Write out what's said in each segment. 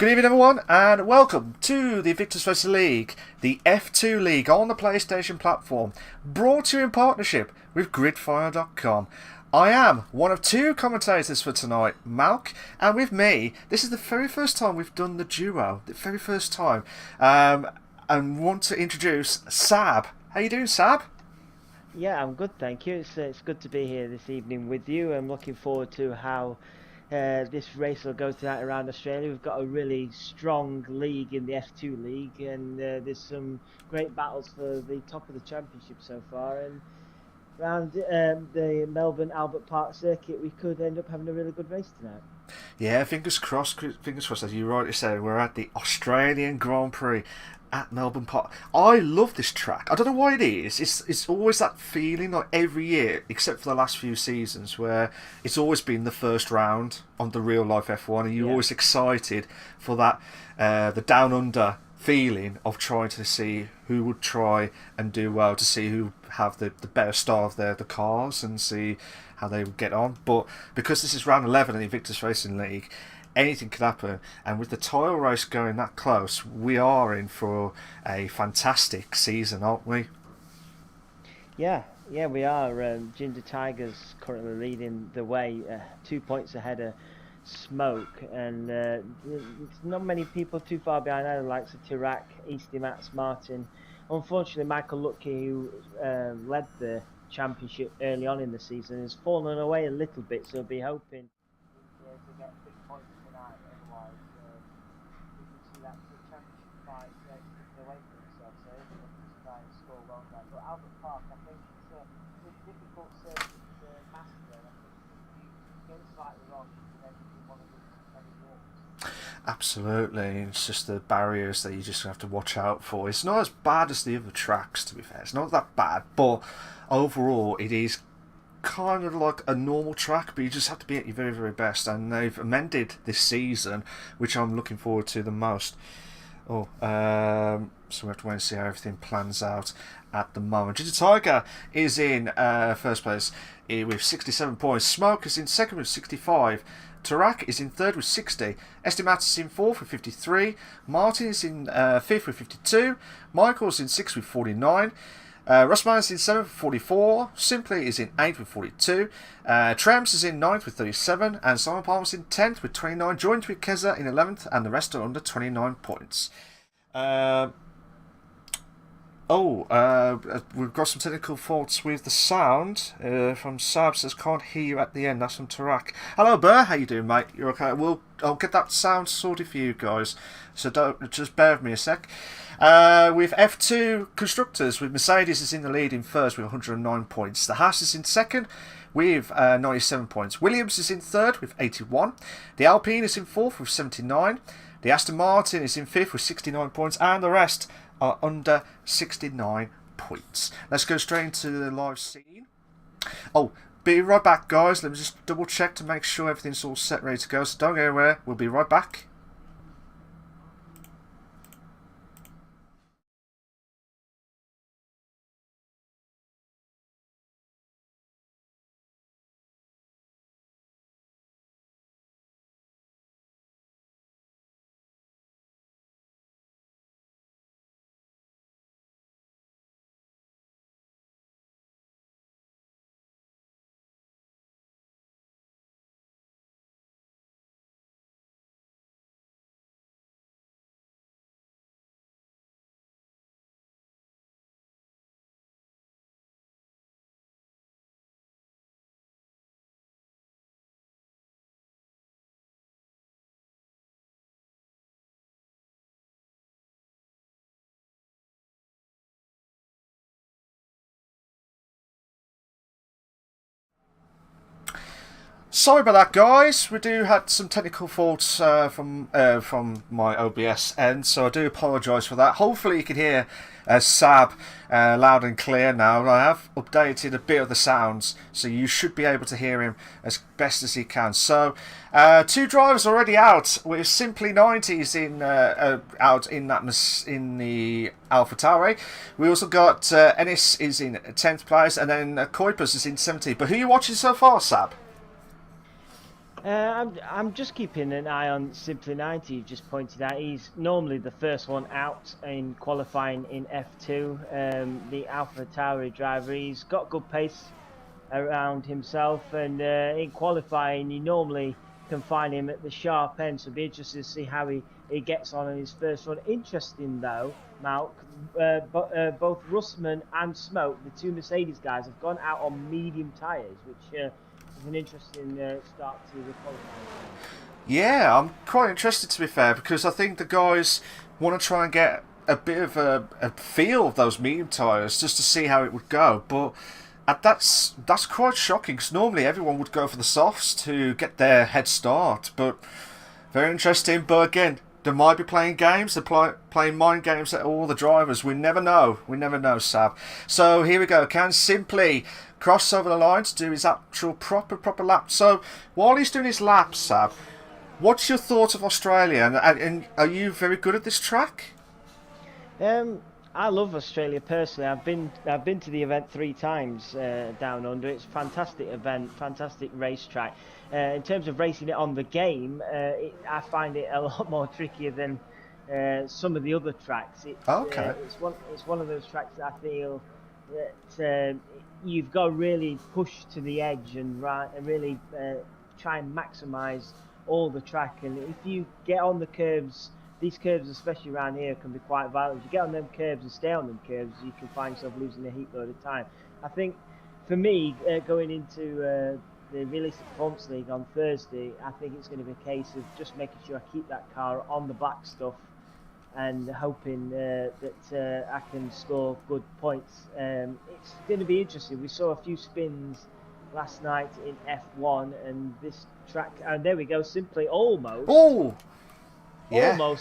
Good evening everyone and welcome to the Invictus Racing League, the F2 League on the PlayStation platform, brought to you in partnership with gridfire.com. I am one of two commentators for tonight, Malc, and with me, this is the very first time we've done the duo, the very first time, and want to introduce Sab. How you doing, Sab? Yeah, I'm good, thank you. It's good to be here this evening with you. I'm looking forward to how this race will go tonight around Australia. We've got a really strong league in the F2 League, and there's some great battles for the top of the championship so far. And around the Melbourne Albert Park circuit, we could end up having a really good race tonight. Yeah, fingers crossed, as you rightly said, we're at the Australian Grand Prix at Melbourne Park. I love this track. I don't know why it is. It's always that feeling like every year, except for the last few seasons, where it's always been the first round on the real life F1, and you're always excited for that the down under feeling of trying to see who would try and do well, to see who have the better style of the cars and see how they would get on. But because this is round 11 in the Invictus Racing League, anything could happen, and with the title race going that close, we are in for a fantastic season, aren't we? Yeah, we are. Ginger Tiger's currently leading the way, 2 points ahead of Smoke, and there's not many people too far behind either, likes of Tirac, Easty, Max Martin. Unfortunately, Michael Lucky, who led the championship early on in the season, has fallen away a little bit, so I'll be hoping to get big points tonight. Otherwise, we can see that the championship fight slipping away from himself, so he's going to try and score well there. But Albert Park, I think it's a difficult circuit to master. I think if you get it slightly wrong, then you want to lose many walks. Absolutely, it's just the barriers that you just have to watch out for. It's not as bad as the other tracks, to be fair. It's not that bad, but overall it is kind of like a normal track, but you just have to be at your very, very best, and they've amended this season, which I'm looking forward to the most. So we have to wait and see how everything plans out at the moment. Ginger Tiger is in first place with 67 points. Smoke is in second with 65. Tarak is in third with 60. Estimat is in fourth with 53. Martin is in fifth with 52. Michael's in sixth with 49. Russman is in 7th with 44, Simply is in 8th with 42, Trems is in 9th with 37, and Simon Palmer's in 10th with 29, joined with Keza in 11th, and the rest are under 29 points. We've got some technical faults with the sound from Sab, says can't hear you at the end. That's from Tarak. Hello Burr, how you doing, mate? You're okay? I'll get that sound sorted for you guys, so don't just bear with me a sec. With F2 constructors, with Mercedes is in the lead in first with 109 points. The Haas is in second with 97 points. Williams is in third with 81. The Alpine is in fourth with 79. The Aston Martin is in fifth with 69 points, and the rest are under 69 points. Let's go straight into the live scene. Oh, be right back, guys. Let me just double check to make sure everything's all set, ready to go. So don't go anywhere. We'll be right back. Sorry about that, guys. We do had some technical faults from my OBS end, so I do apologise for that. Hopefully you can hear Sab loud and clear now. I have updated a bit of the sounds, so you should be able to hear him as best as he can. So, two drivers already out with Simply 90s out in the AlphaTauri. We also got Ennis is in 10th place, and then Kuipers is in 17th. But who are you watching so far, Sab? I'm just keeping an eye on Simply 90. You've just pointed out he's normally the first one out in qualifying in F2. The Alpha Tauri driver. He's got good pace around himself, and in qualifying, you normally can find him at the sharp end. So it'll be interesting to see how he gets on in his first run. Interesting though, Malc, both Russman and Smoke, the two Mercedes guys, have gone out on medium tyres, which is an interesting start to the qualifying. Yeah, I'm quite interested to be fair, because I think the guys want to try and get a bit of a feel of those medium tyres just to see how it would go. But that's quite shocking, because normally everyone would go for the softs to get their head start. But very interesting. But again, they might be playing games. They're playing mind games at all the drivers. We never know. We never know, Sab. So here we go. Can Simply cross over the line to do his actual proper lap. So while he's doing his lap, Sab, what's your thoughts of Australia? And are you very good at this track? I love Australia personally. I've been to the event 3 times down under. It's a fantastic event, fantastic racetrack. In terms of racing it on the game, I find it a lot more trickier than some of the other tracks. Okay. It's one of those tracks that I feel that you've got to really push to the edge and really try and maximise all the track. And if you get on the curves, these curves, especially around here, can be quite violent. If you get on them curves and stay on them curves, you can find yourself losing a heap load of time. I think, for me, going into the Realistic Performance League on Thursday, I think it's going to be a case of just making sure I keep that car on the black stuff and hoping that I can score good points. It's going to be interesting. We saw a few spins last night in F1, and this track, and there we go, Simply almost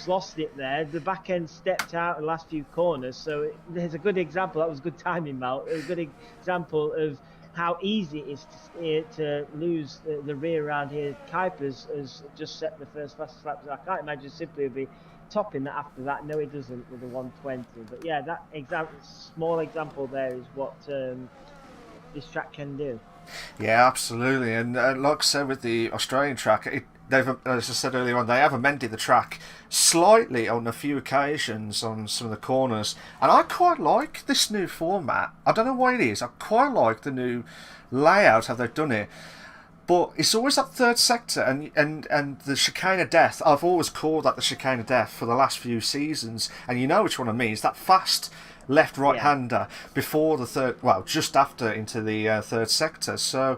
lost it there. The back end stepped out in the last few corners, so there's a good example. That was good timing, Mal. A good example of how easy it is to lose the rear around here. Kuipers has just set the first fastest lap, so I can't imagine Simply will be topping that after that. No, it doesn't with the 120. But yeah, that small example there is what this track can do. Yeah, absolutely. And like I said with the Australian track, they've, as I said earlier on, they have amended the track slightly on a few occasions on some of the corners, and I quite like this new format. I don't know why it is. I quite like the new layout, how they've done it. But it's always that third sector and the chicane of death. I've always called that the chicane of death for the last few seasons, and you know which one I mean. It's that fast left right-hander before the third, well, just after into the third sector. So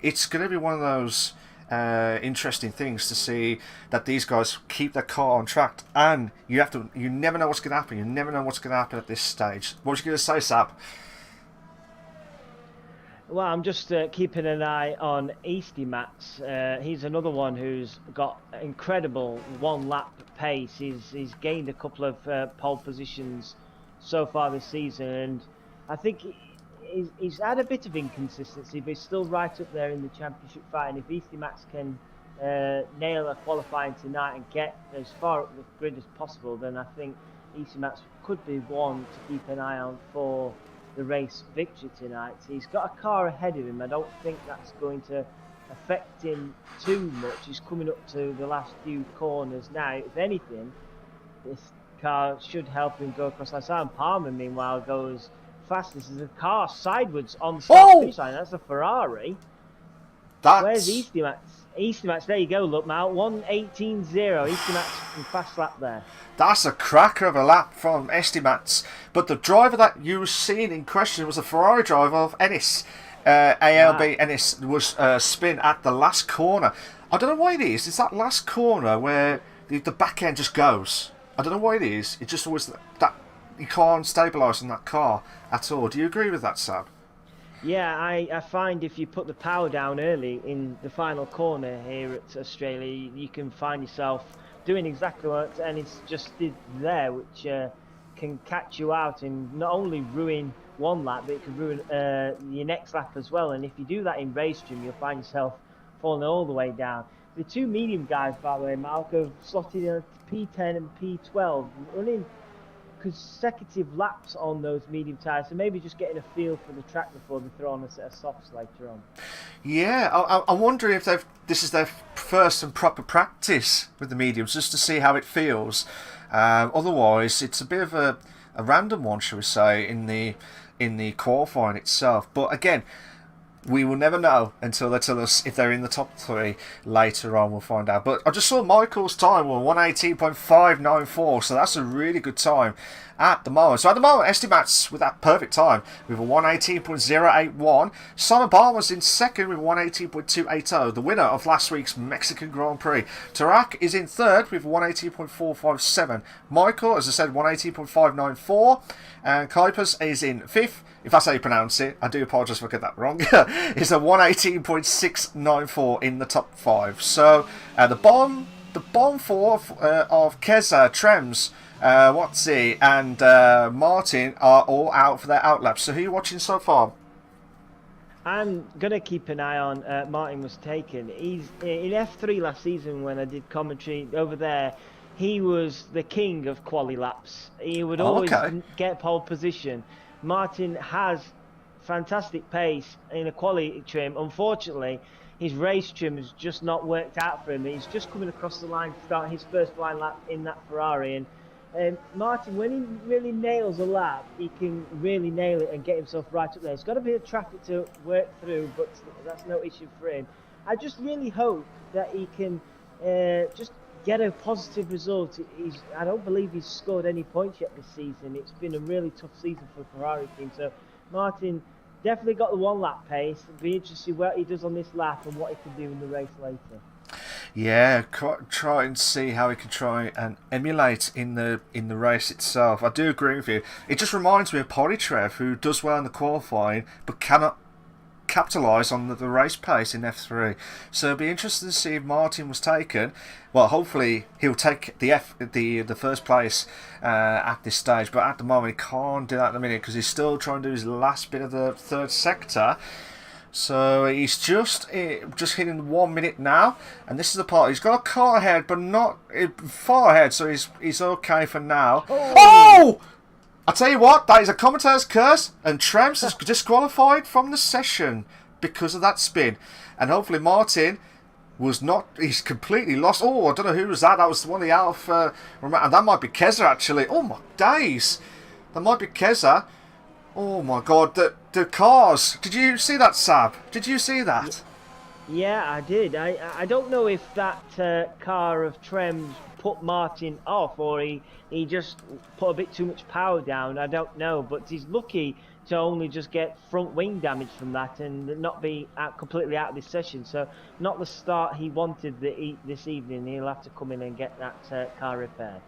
it's going to be one of those interesting things to see that these guys keep their car on track, and you never know what's going to happen. You never know what's going to happen at this stage. What was you going to say, Sab? Well, I'm just keeping an eye on Easty Mats. He's another one who's got incredible one-lap pace. He's gained a couple of pole positions so far this season, and I think he's had a bit of inconsistency, but he's still right up there in the championship fight. And if Easty Mats can nail a qualifying tonight and get as far up the grid as possible, then I think Easty Mats could be one to keep an eye on for the race victory tonight. He's got a car ahead of him. I don't think that's going to affect him too much. He's coming up to the last few corners now. If anything, this car should help him go across that side. Palmer, meanwhile, goes fast. This is a car sideways on the start line. That's a Ferrari. Where's Easty Mats? Easty Mats, there you go, look now, 1:18.0. Easty Mats in fast lap there. That's a cracker of a lap from Easty Mats. But the driver that you were seeing in question was a Ferrari driver of Ennis. ALB Ennis was spin at the last corner. I don't know why it is. It's that last corner where the back end just goes. I don't know why it is. It's just always that you can't stabilise in that car at all. Do you agree with that, Sab? Yeah, I find if you put the power down early in the final corner here at Australia, you can find yourself doing exactly what Ennis just did there, which can catch you out and not only ruin one lap, but it can ruin your next lap as well. And if you do that in race stream, you'll find yourself falling all the way down. The two medium guys, by the way, Malc, have slotted in P10 and P12, running consecutive laps on those medium tyres, so maybe just getting a feel for the track before they throw on a set of softs later on. Yeah, I wonder if this is their prefer some proper practice with the mediums just to see how it feels. Otherwise, it's a bit of a random one, shall we say, in the qualifying itself. But again, we will never know until they tell us if they're in the top 3 later on. We'll find out. But I just saw Michael's time was 118.594, so that's a really good time at the moment. So at the moment, Estimats with that perfect time with a 118.081. Simon Palmer's in second with 118.280, the winner of last week's Mexican Grand Prix. Tarak is in third with 118.457. Michael, as I said, 118.594. And Kuipers is in fifth. If that's how you pronounce it, I do apologise if I get that wrong. Is a 118.694 in the top 5. So the bomb 4 of Keza, Trems, Watsi, and Martin are all out for their outlaps. So who are you watching so far? I'm going to keep an eye on Martin was taken. He's in F3 last season when I did commentary over there. He was the king of quali laps. He would always get pole position. Martin has fantastic pace in a quality trim. Unfortunately, his race trim has just not worked out for him. He's just coming across the line to start his first blind lap in that Ferrari. And Martin, when he really nails a lap, he can really nail it and get himself right up there. It's got a bit of traffic to work through, but that's no issue for him. I just really hope that he can just get a positive result. I don't believe he's scored any points yet this season. It's been a really tough season for the Ferrari team. So Martin definitely got the 1 lap pace. It'll be interesting to see what he does on this lap and what he can do in the race later. Yeah, try and see how he can try and emulate in the race itself. I do agree with you. It just reminds me of Polytrev, who does well in the qualifying but cannot capitalise on the race pace in F3. So it'll be interesting to see if Martin was taken. Well, hopefully he'll take the first place at this stage, but at the moment he can't do that at the minute because he's still trying to do his last bit of the third sector. So he's just hitting 1 minute now, and this is the part. He's got a car ahead, but not far ahead, so he's okay for now. Oh! I tell you what, that is a commentator's curse, and Trems is disqualified from the session because of that spin. And hopefully Martin was not, he's completely lost. Oh, I don't know who was that. That was one of the Alpha, and that might be Keza actually. Oh my days, that might be Keza. Oh my god, the cars. Did you see that, Sab? Did you see that? Yeah, I did. I don't know if that car of Trems put Martin off or he just put a bit too much power down. I don't know, but he's lucky to only just get front wing damage from that and not be completely out of this session. So not the start he wanted this evening. He'll have to come in and get that car repaired.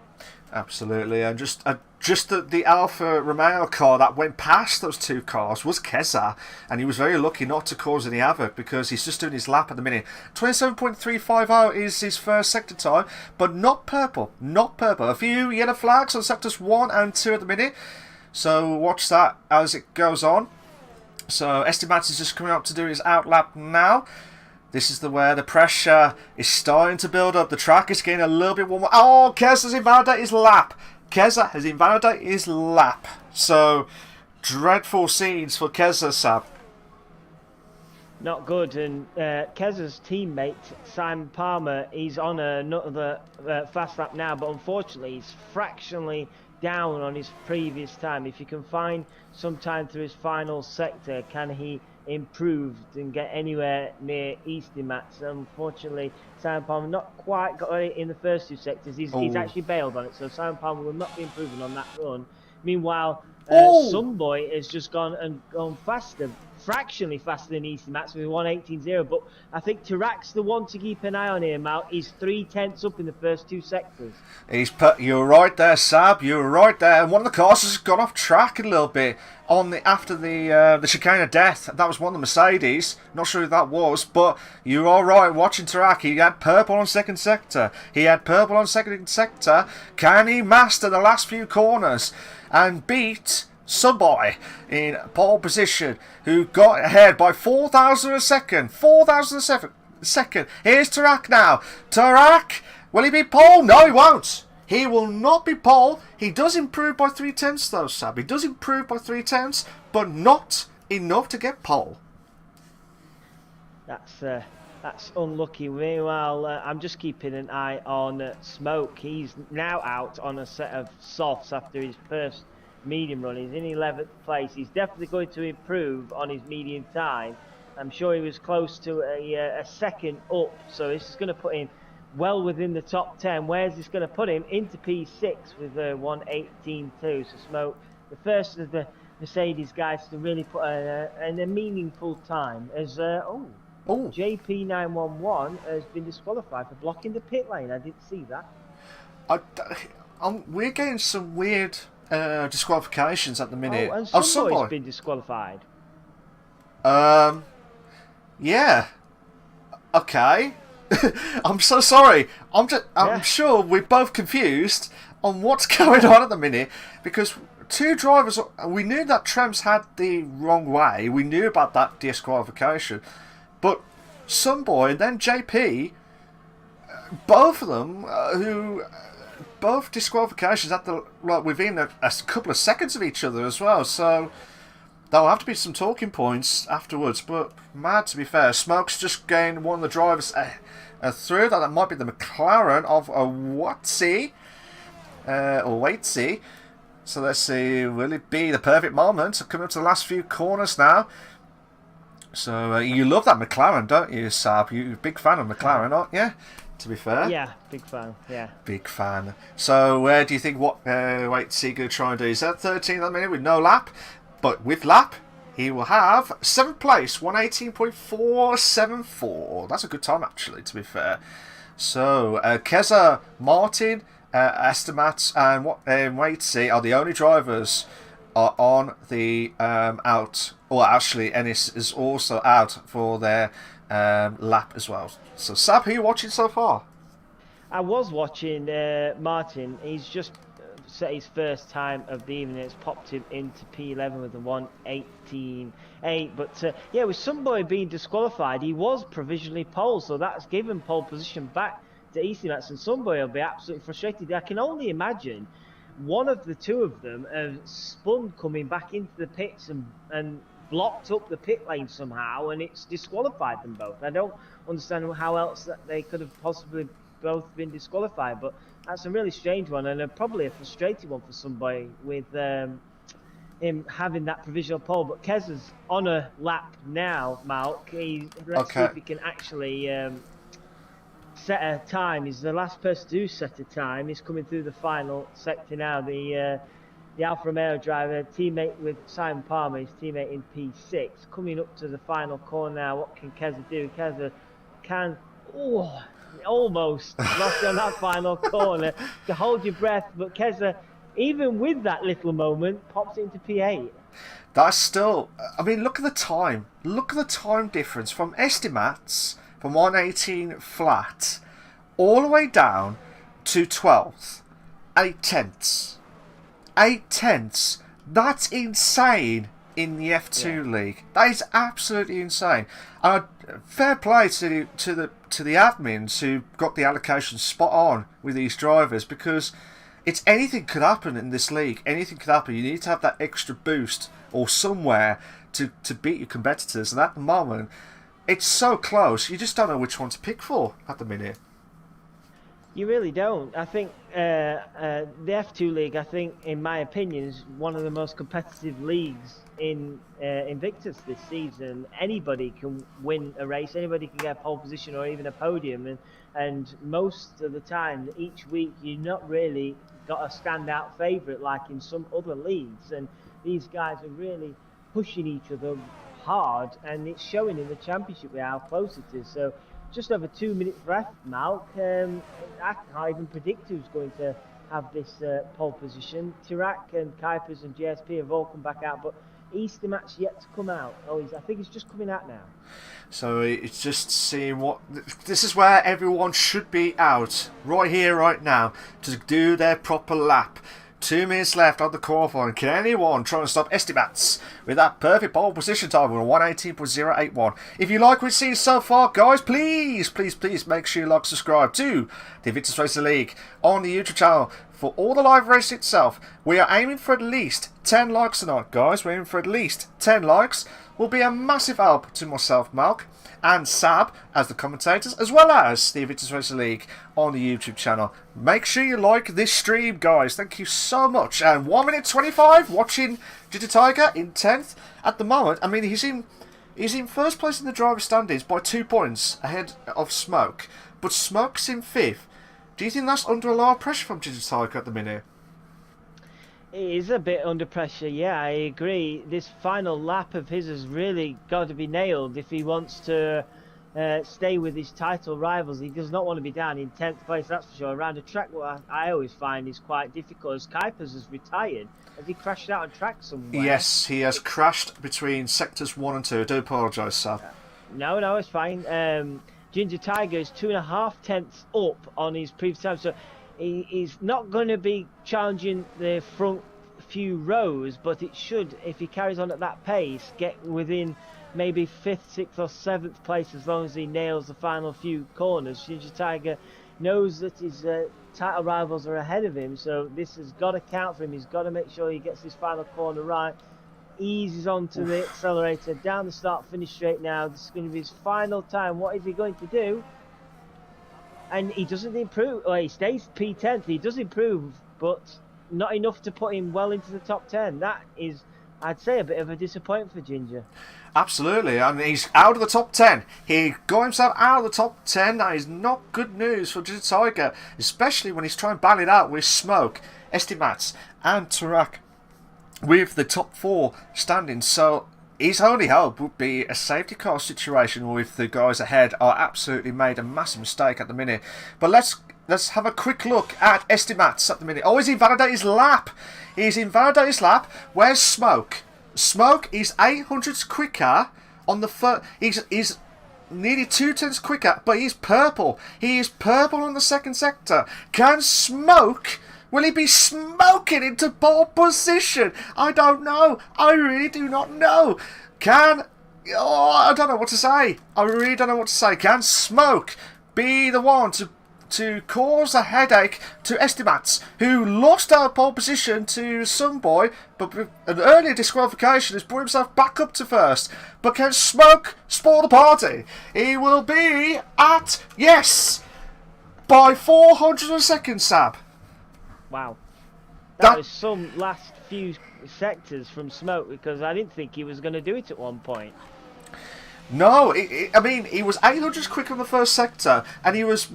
Absolutely, and just the Alfa Romeo car that went past those two cars was Keza, and he was very lucky not to cause any havoc because he's just doing his lap at the minute. 27.350 is his first sector time, but not purple, not purple. A few yellow flags on sectors 1 and 2 at the minute, so watch that as it goes on. So Esteban is just coming up to do his out lap now. This is where the pressure is starting to build up. The track is getting a little bit warmer. Oh, Keza has invalidated his lap. Keza has invalidated his lap. So, dreadful scenes for Keza, Sab. Not good. And Keza's teammate, Simon Palmer, he's on another fast lap now, but unfortunately he's fractionally down on his previous time. If you can find some time through his final sector, can he improved and get anywhere near Easty Mats? Unfortunately, Simon Palmer not quite got it in the first 2 sectors. He's actually bailed on it, so Simon Palmer will not be improving on that run. Meanwhile, Sunboy has just gone faster, fractionally faster than Easty Mats with 118.0. But I think Tarak's the one to keep an eye on here, Malc. He's 3/10 up in the first 2 sectors. You're right there, Sab. You're right there. And one of the cars has gone off track a little bit after the chicane of death. That was one of the Mercedes. Not sure who that was, but you are right. Watching Tarak, he had purple on second sector. Can he master the last few corners and beat Sunboy in pole position, who got ahead by 4,000 a second? 4,000 a second. Here's Tarak now. Tarak, will he be pole? No, he won't. He will not be pole. He does improve by 3/10 though, Sab. He does improve by 3/10, but not enough to get pole. That's That's unlucky. Meanwhile, I'm just keeping an eye on Smoke. He's now out on a set of softs after his first medium run. He's in 11th place. He's definitely going to improve on his medium time. I'm sure he was close to a second up, so this is going to put him well within the top 10. Where's this going to put him? Into P6 with 1:18.2. So Smoke, the first of the Mercedes guys to really put in a meaningful time. As JP911 has been disqualified for blocking the pit lane. I didn't see that. We're getting some weird disqualifications at the minute. And somebody's been disqualified. Yeah. Okay. I'm so sorry. I'm sure we're both confused on what's going on at the minute, because two drivers, we knew that Trems had the wrong way. We knew about that disqualification. But Sunboy and then JP, both of them, both disqualifications at within a couple of seconds of each other as well. So there'll have to be some talking points afterwards. But mad, to be fair, Smoke's just gained one of the drivers through. That might be the McLaren of a Watsy or Waitsy. So let's see, will it be the perfect moment? So coming up to the last few corners now. So you love that McLaren, don't you, Sab? You're a big fan of McLaren, aren't you? To be fair. Yeah, big fan. Yeah. Big fan. So where do you think Waitsy going to try and do? Is that 13th at the minute with no lap? But with lap, he will have 7th place, 1:18.474. That's a good time, actually, to be fair. So Keza, Martin, Estimat and Waitsy are the only drivers are on the out. Or actually, Ennis is also out for their lap as well. So Sab, who are you watching so far? I was watching Martin. He's just set his first time of the evening. It's popped him into P11 with a 1:18.8. But yeah, with somebody being disqualified, he was provisionally pole, so that's given pole position back to Eastmats, and somebody will be absolutely frustrated. I can only imagine one of the two of them have spun coming back into the pits and blocked up the pit lane somehow, and it's disqualified them both. I don't understand how else that they could have possibly both been disqualified, but that's a really strange one, and probably a frustrating one for somebody with him having that provisional pole. But Keza's on a lap now, Malc. Let's see if he can actually set a time. He's the last person to set a time. He's coming through the final sector now. The Alfa Romeo driver, teammate with Simon Palmer, his teammate in P6, coming up to the final corner now. What can Keza do? Keza can, almost lost on that final corner to hold your breath, but Keza, even with that little moment, pops it into P8. That's still, I mean, look at the time. Look at the time difference from Estimats, from 1:18 flat, all the way down to 12th. 8/10. 8/10. That's insane in the F2 League. That is absolutely insane. And fair play to the admins who got the allocation spot on with these drivers, because anything could happen in this league. Anything could happen. You need to have that extra boost or somewhere to beat your competitors. And at the moment, it's so close. You just don't know which one to pick for at the minute. You really don't. I think the F2 League, I think, in my opinion, is one of the most competitive leagues in Invictus this season. Anybody can win a race, anybody can get a pole position or even a podium, and most of the time, each week, you're not really got a standout favourite like in some other leagues, and these guys are really pushing each other hard, and it's showing in the championship how close it is. So just over 2 minutes left, Malc. I can't even predict who's going to have this pole position. Tirak and Kuipers and JSP have all come back out, but Eastermat's yet to come out. I think it's just coming out now. So it's just seeing what... This is where everyone should be out, right here, right now, to do their proper lap. 2 minutes left on the qualifying. Can anyone try and stop Estimats with that perfect pole position time of 1:18.081? If you like what you've seen so far, guys, please make sure you like, subscribe to the Invictus Racing League on the YouTube channel for all the live racing itself. We are aiming for at least 10 likes tonight, guys. We're aiming for at least 10 likes. will be a massive help to myself, Malc, and Sab as the commentators, as well as the Invictus Racing League on the YouTube channel. Make sure you like this stream, guys. Thank you so much. And 1 minute 25 watching Ginger Tiger in 10th at the moment. I mean, he's in first place in the driver's standings by 2 points ahead of Smoke, but Smoke's in 5th. Do you think that's under a lot of pressure from Ginger Tiger at the minute? It is a bit under pressure, yeah, I agree. This final lap of his has really got to be nailed if he wants to stay with his title rivals. He does not want to be down in 10th place, that's for sure. Around a track, what I always find is quite difficult. As Kuipers has retired, has he crashed out on track somewhere? Yes, he has crashed between sectors 1 and 2. I do apologise, Sam. No, it's fine. Ginger Tiger is 2.5 tenths up on his previous time, so he's not going to be challenging the front few rows, but it should, if he carries on at that pace, get within maybe 5th, 6th or 7th place as long as he nails the final few corners. Ginger Tiger knows that his title rivals are ahead of him, so this has got to count for him. He's got to make sure he gets this final corner right, eases onto the accelerator, down the start finish straight now. This is going to be his final time. What is he going to do? And he doesn't improve. Well, he stays P10th. He does improve, but not enough to put him well into the top 10. That is, I'd say, a bit of a disappointment for Ginger. Absolutely, and he's out of the top 10. He got himself out of the top 10. That is not good news for Ginger Tiger, especially when he's trying to battle it out with Smoke, Estimats, and Tarak with the top 4 standings. So his only hope would be a safety car situation with the guys ahead are absolutely made a massive mistake at the minute. But let's have a quick look at Estimats at the minute. Oh, he's invalidated his lap. He's invalidated his lap. Where's Smoke? Smoke is 800s quicker on the first. He's nearly 2 tenths quicker, but he's purple. He is purple on the second sector. Can Smoke? Will he be smoking into pole position? I don't know. I really do not know. I don't know what to say. I really don't know what to say. Can Smoke be the one to cause a headache to Estimats, who lost our pole position to some boy, but with an earlier disqualification has brought himself back up to first. But can Smoke spoil the party? He will be at, yes, by 400 seconds, Sab. Wow. That was some last few sectors from Smoke, because I didn't think he was going to do it at one point. No, I mean, he was 800 quicker on the first sector, and he was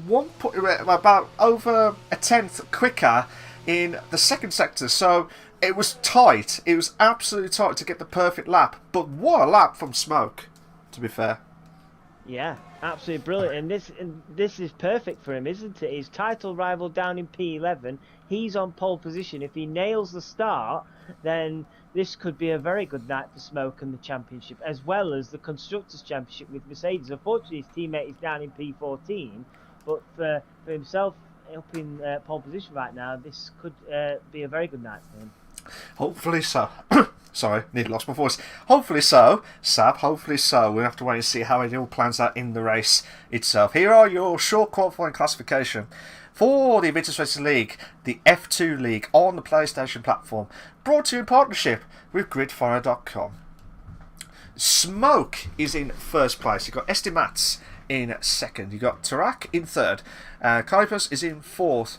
about over a tenth quicker in the second sector. So it was tight. It was absolutely tight to get the perfect lap. But what a lap from Smoke, to be fair. Yeah, absolutely brilliant. And this is perfect for him, isn't it? His title rival down in P11. He's on pole position. If he nails the start, then this could be a very good night for Smoke and the championship, as well as the Constructors' Championship with Mercedes. Unfortunately, his teammate is down in P14, but for himself up in pole position right now, this could be a very good night for him. Hopefully so. Sorry, nearly lost my voice. Hopefully so, Sab, hopefully so. We'll have to wait and see how it all plans out in the race itself. Here are your short qualifying classification for the Invictus Racing League, the F2 League on the PlayStation platform, brought to you in partnership with gridfire.com. Smoke is in first place. You've got Estimats in second. You've got Tarak in third. Kuipers is in fourth.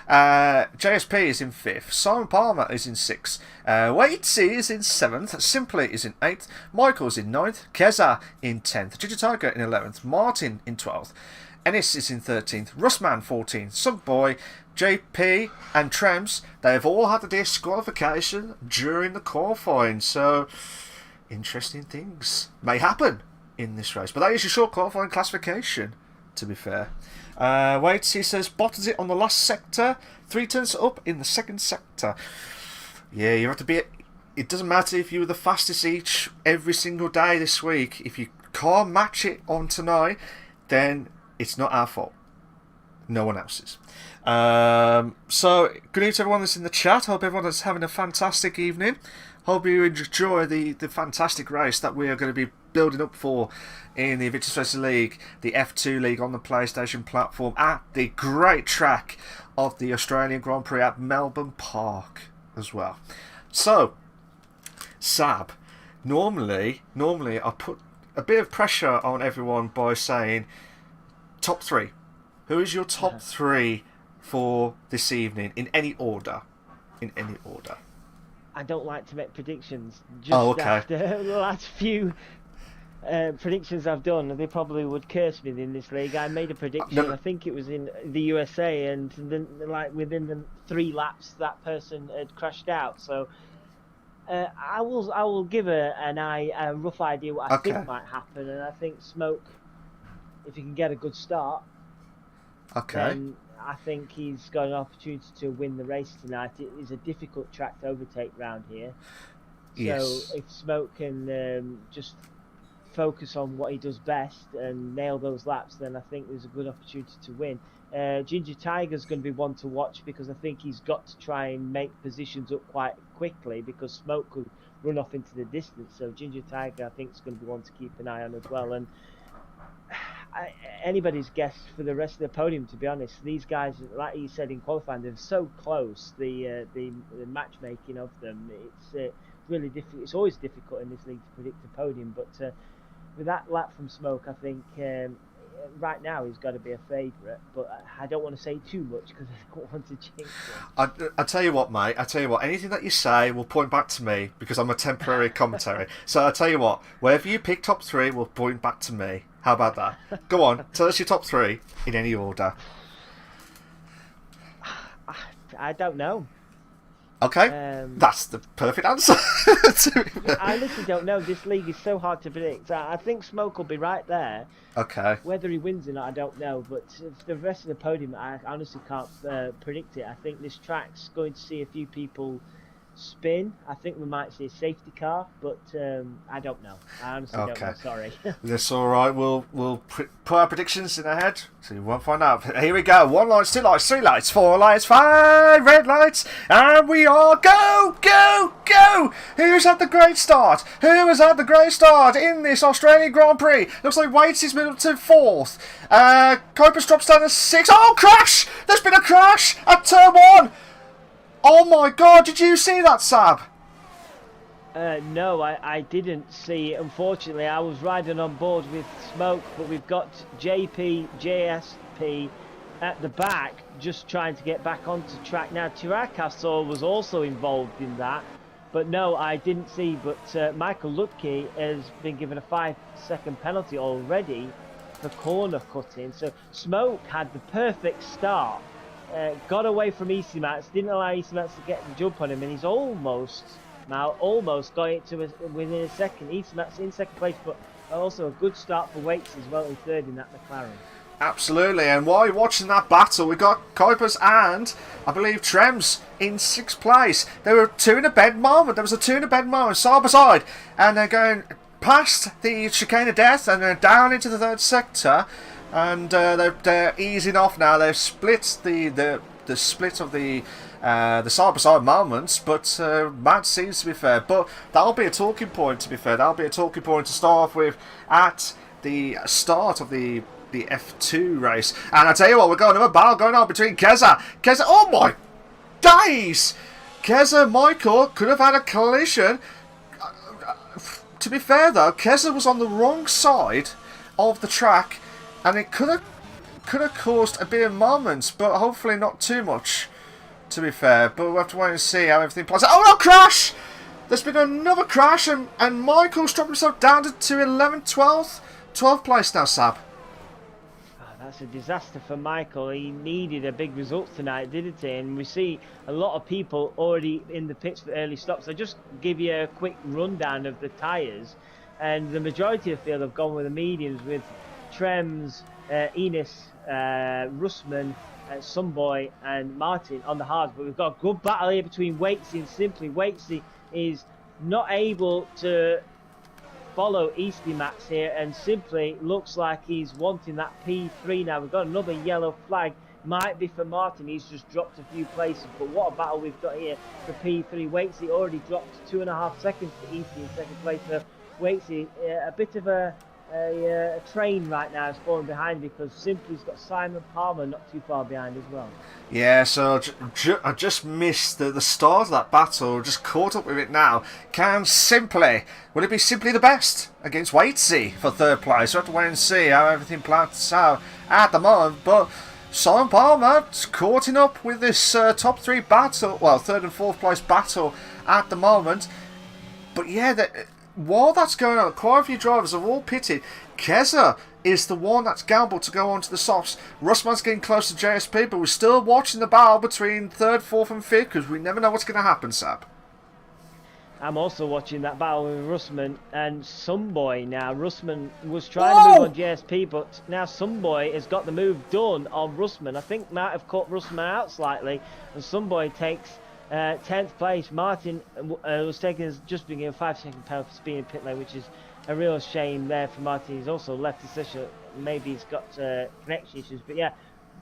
JSP is in 5th, Simon Palmer is in 6th, Waitsi is in 7th, Simply is in 8th, Michael is in 9th, Keza in 10th, Ginger Tiger in 11th, Martin in 12th, Ennis is in 13th, Russman 14th, Subboy, JP and Trems, they have all had a disqualification during the qualifying, so interesting things may happen in this race. But that is your short qualifying classification, to be fair. Wait, he says bottoms it on the last sector, 3 turns up in the second sector. Yeah, you have to be. It doesn't matter if you were the fastest every single day this week. If you can't match it on tonight, then it's not our fault. No one else's. So, good evening to everyone that's in the chat. Hope everyone is having a fantastic evening. Hope you enjoy the fantastic race that we are going to be building up for in the Invictus Racing League, the F2 League on the PlayStation platform at the great track of the Australian Grand Prix at Melbourne Park as well. So, Sab, normally I put a bit of pressure on everyone by saying top three. Who is your top three for this evening in any order? In any order. I don't like to make predictions. Just after the last few predictions I've done, they probably would curse me in this league. I made a prediction. I think it was in the USA, and then like within the 3 laps, that person had crashed out. So I will give a rough idea what I think might happen, and I think Smoke, if he can get a good start, then I think he's got an opportunity to win the race tonight. It is a difficult track to overtake round here. So if Smoke can just focus on what he does best and nail those laps, then I think there's a good opportunity to win. Ginger Tiger's going to be one to watch, because I think he's got to try and make positions up quite quickly, because Smoke could run off into the distance. So Ginger Tiger, I think, is going to be one to keep an eye on as well. And anybody's guess for the rest of the podium, to be honest. These guys, like you said in qualifying, they're so close. The matchmaking of them, it's really difficult. It's always difficult in this league to predict the podium, but with that lap from Smoke, I think right now he's got to be a favourite. But I don't want to say too much, because I don't want to jinx it. I tell you what, mate. I tell you what. Anything that you say will point back to me, because I'm a temporary commentary. So I tell you what. Wherever you pick top 3 will point back to me. How about that? Go on. Tell us your top 3 in any order. I don't know. Okay, that's the perfect answer. I literally don't know. This league is so hard to predict. I think Smoke will be right there. Okay. Whether he wins or not, I don't know. But for the rest of the podium, I honestly can't predict it. I think this track's going to see a few people spin. I think we might see a safety car, but I don't know. I honestly don't know. Sorry. That's all right. We'll put our predictions in our head, so you won't find out. Here we go. 1 light, 2 lights, 3 lights, 4 lights, 5 red lights, and we are go, go, go. Who's had the great start? Who has had the great start in this Australian Grand Prix? Looks like Waits is moved up to 4th. Copus drops down to 6th. Oh, crash! There's been a crash at turn 1. Oh my God, did you see that, Sab? No, I didn't see it. Unfortunately, I was riding on board with Smoke, but we've got JSP at the back, just trying to get back onto track. Now, Tirak, I saw, was also involved in that, but no, I didn't see. But Michael Lutke has been given a 5-second penalty already for corner cutting. So Smoke had the perfect start. Got away from Easy Mats, didn't allow Easy Mats to get the jump on him, and he's almost got it to within a second. Easy Mats in 2nd place, but also a good start for Waits as well in 3rd in that McLaren. Absolutely, and while you're watching that battle, we got Kuipers and I believe Trems in 6th place. There were 2 in a bed moment. There was a 2 in a bed moment side by side, and they're going past the chicane of death and they're down into the 3rd sector. And they're easing off now. They've split the split of the side by side moments, but Matt seems to be fair. But that'll be a talking point. To be fair, that'll be a talking point to start off with at the start of the F2 race. And I tell you what, we're going to a battle going on between Keza. Oh my days! Keza Michael could have had a collision. To be fair though, Keza was on the wrong side of the track. And it could have caused a bit of moments, but hopefully not too much, to be fair. But we'll have to wait and see how everything plays out. Oh no, crash! There's been another crash, and Michael's dropped himself down to 11th, 12th place now, Sab. Oh, that's a disaster for Michael. He needed a big result tonight, didn't he? And we see a lot of people already in the pits for early stops. I'll just give you a quick rundown of the tyres. And the majority of the field have gone with the mediums, with Trems, Enos, Russman, Sunboy and Martin on the hards. But we've got a good battle here between Waitsy and Simply. Waitsy is not able to follow Easty Max here, and Simply looks like he's wanting that P3 now. We've got another yellow flag. Might be for Martin. He's just dropped a few places, but what a battle we've got here for P3. Waitsy already dropped 2.5 seconds to Easty in 2nd place. So Waitsy, a bit of a a train right now is falling behind because Simply's got Simon Palmer not too far behind as well. Yeah, so I just missed the start of that battle, just caught up with it now. Will it be Simply the best against Waitsy for third place? We'll have to wait and see how everything plans out at the moment, but Simon Palmer's caught up with this top three battle, well, third and fourth place battle at the moment. But yeah, while that's going on, quite a few drivers have all pitted. Keza is the one that's gambled to go on to the softs. Russman's getting close to JSP, but we're still watching the battle between third, fourth and fifth because we never know what's going to happen, Sab. I'm also watching that battle with Russman and Sunboy now. Russman was trying to move on JSP, but now Sunboy has got the move done on Russman. I think might have caught Russman out slightly, and Sunboy takes 10th place. Martin was taking just being a 5-second penalty for speed in pit lane, which is a real shame there for Martin. He's also left the session. Maybe he's got connection issues, but yeah,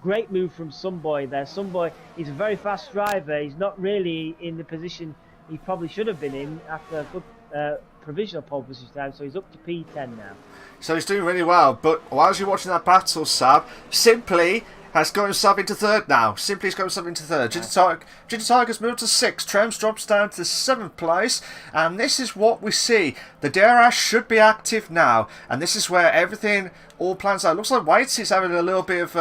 great move from Sunboy there. Sunboy, he's a very fast driver. He's not really in the position he probably should have been in after a good provisional pole position time, so he's up to P10 now. So he's doing really well, but whilst you're watching that battle, Sab, Simply has got himself into third now. Simply's got himself into third. Ginger Tiger's moved to 6th. Trems drops down to 7th place. And this is what we see. The DRS should be active now. And this is where everything all plans out. Looks like Waitsy's having a little bit of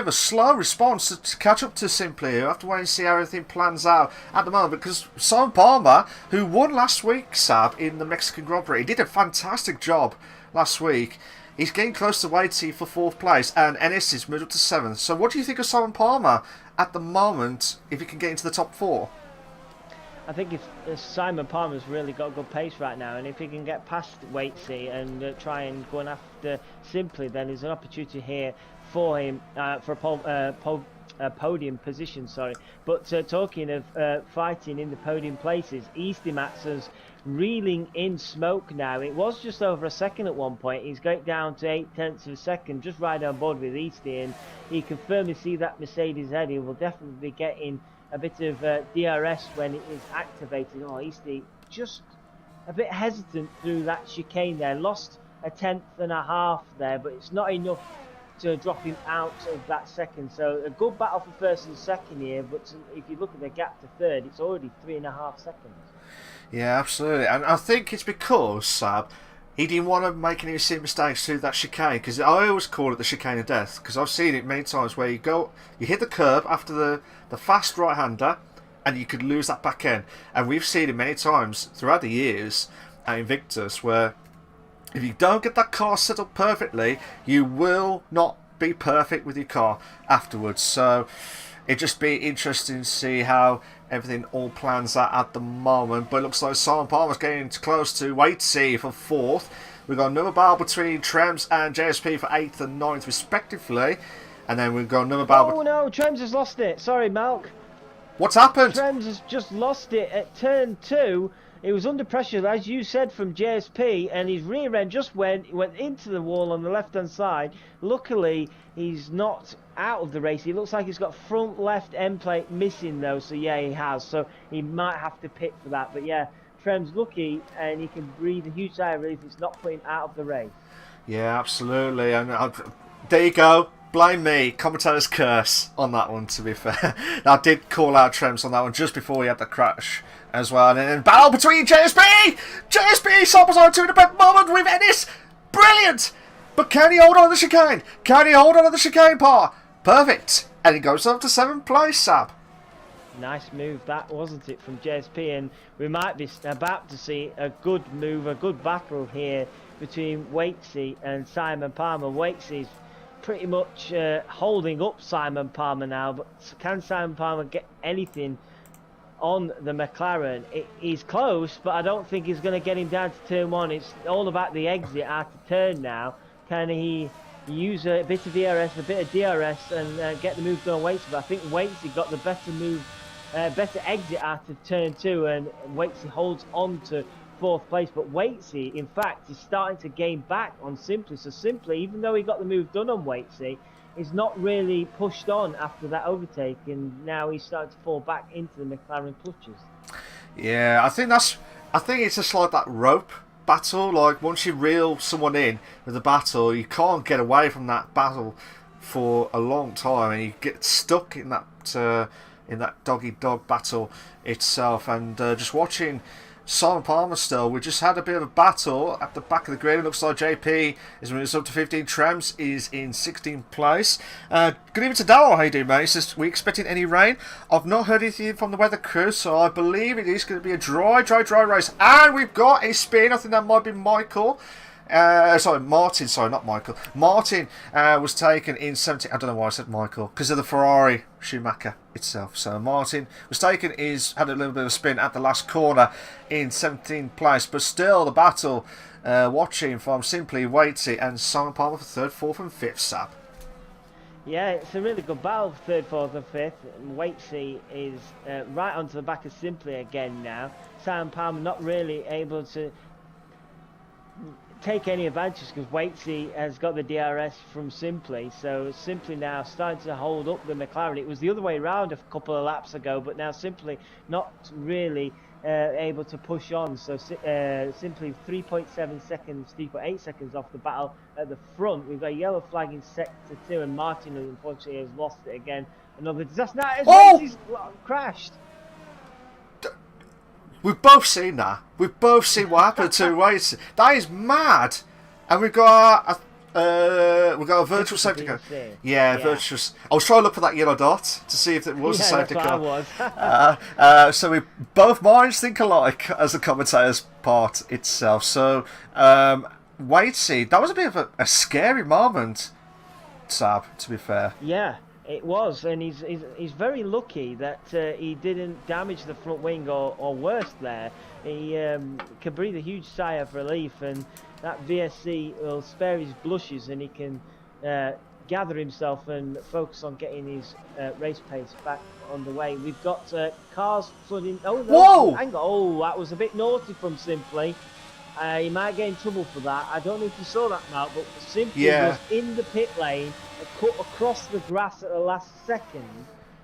a slow response to catch up to Simply. We'll have to wait and see how everything plans out at the moment, because Simon Palmer, who won last week, Sab, in the Mexican Grand Prix, he did a fantastic job last week. He's getting close to Waitsy for 4th place, and Ennis is moved up to 7th. So what do you think of Simon Palmer at the moment, if he can get into the top 4? I think if Simon Palmer's really got a good pace right now, and if he can get past Waitsy and try and go after Simply, then there's an opportunity here for him for a podium position. Sorry, but talking of fighting in the podium places, Easty Matson's reeling in smoke now. It was just over a second at one point. He's going down to 0.8 of a second, just right on board with Easty, and he can firmly see that Mercedes head. He will definitely be getting a bit of DRS when it is activated. Oh, Easty just a bit hesitant through that chicane there. Lost a 10.5 there, but it's not enough to drop him out of that second. So a good battle for first and second here, but if you look at the gap to third, it's already 3.5 seconds. Yeah, absolutely. And I think it's because, Sab, he didn't want to make any silly mistakes through that chicane, because I always call it the chicane of death, because I've seen it many times where you hit the curb after the fast right-hander, and you could lose that back end. And we've seen it many times throughout the years at Invictus, where if you don't get that car set up perfectly, you will not be perfect with your car afterwards. So it'd just be interesting to see how everything all plans out at the moment. But it looks like Simon Palmer's getting close to Waitsy for 4th. We've got another battle between Trems and JSP for 8th and 9th respectively. And then we've got another battle... Oh no, Trems has lost it. Sorry, Malc. What's happened? Trems has just lost it at turn 2. It was under pressure, as you said, from JSP, and his rear end just went into the wall on the left-hand side. Luckily, he's not out of the race. He looks like he's got front left end plate missing, though, so yeah, he has. So he might have to pit for that. But yeah, Trem's lucky, and he can breathe a huge sigh of relief. It's not putting him out of the race. Yeah, absolutely. And there you go. Blame me, commentator's curse on that one, to be fair. I did call out Trems on that one just before he had the crash as well. And then battle between JSP! JSP samples on to in a moment with Ennis. Brilliant! But can he hold on to the chicane? Can he hold on to the chicane part? Perfect. And he goes up to 7th place, Sab. Nice move that, wasn't it, from JSP? And we might be about to see a good move, a good battle here between Waitsy and Simon Palmer. Waitsy's pretty much holding up Simon Palmer now, but can Simon Palmer get anything on the McLaren? He's close, but I don't think he's going to get him down to turn 1. It's all about the exit after turn now. Can he use a bit of DRS, and get the move done on Waitsy? But I think Waitsy got the better move, better exit out of turn 2, and Waitsy holds on to 4th place. But Waitsy, in fact, is starting to gain back on Simply. So Simply, even though he got the move done on Waitsy, is not really pushed on after that overtake, and now he's starting to fall back into the McLaren clutches. Yeah, I think it's just like that rope battle. Like, once you reel someone in with a battle, you can't get away from that battle for a long time, and you get stuck in that dog-eat-dog battle itself. And just watching Simon Palmer still, we just had a bit of a battle at the back of the grid. It looks like JP is when it's up to 15. Trems is in 16th place. Good evening to Daryl. How you doing, mate? He says, we expecting any rain? I've not heard anything from the weather crew, so I believe it is going to be a dry race. And we've got a spin. I think that might be Michael. Martin, not Michael. Martin was taken in 17. I don't know why I said Michael, because of the Ferrari Schumacher itself. So Martin was taken, had a little bit of a spin at the last corner in 17th place, but still the battle watching from Simply, Waitsy and Simon Palmer for 3rd, 4th and 5th, Sab. Yeah, it's a really good battle, 3rd, 4th and 5th. Waitsy is right onto the back of Simply again now. Simon Palmer not really able to take any advantage because Waitsy has got the DRS from Simply, so Simply now starting to hold up the McLaren. It was the other way around a couple of laps ago, but now Simply not really able to push on, so Simply 3.7 seconds, 3.8 seconds off the battle at the front. We've got a yellow flag in sector 2, and Martin unfortunately has lost it again. Another disaster. Now Waitsy's crashed. We've both seen that. We've both seen what happened to Waitsy. That is mad. And we've got a virtual safety car. Yeah, virtual. I was trying to look for that yellow dot to see if it was a safety car. Was. So we both minds think alike as the commentator's part itself. So Waitsy, that was a bit of a scary moment, Sab, to be fair. Yeah. It was, and he's very lucky that he didn't damage the front wing or worse there. He can breathe a huge sigh of relief, and that VSC will spare his blushes, and he can gather himself and focus on getting his race pace back on the way. We've got cars flooding. Oh no! Whoa! Hang on. Oh, that was a bit naughty from Simply. He might get in trouble for that. I don't know if you saw that, Malc, but Simply was in the pit lane, cut across the grass at the last second.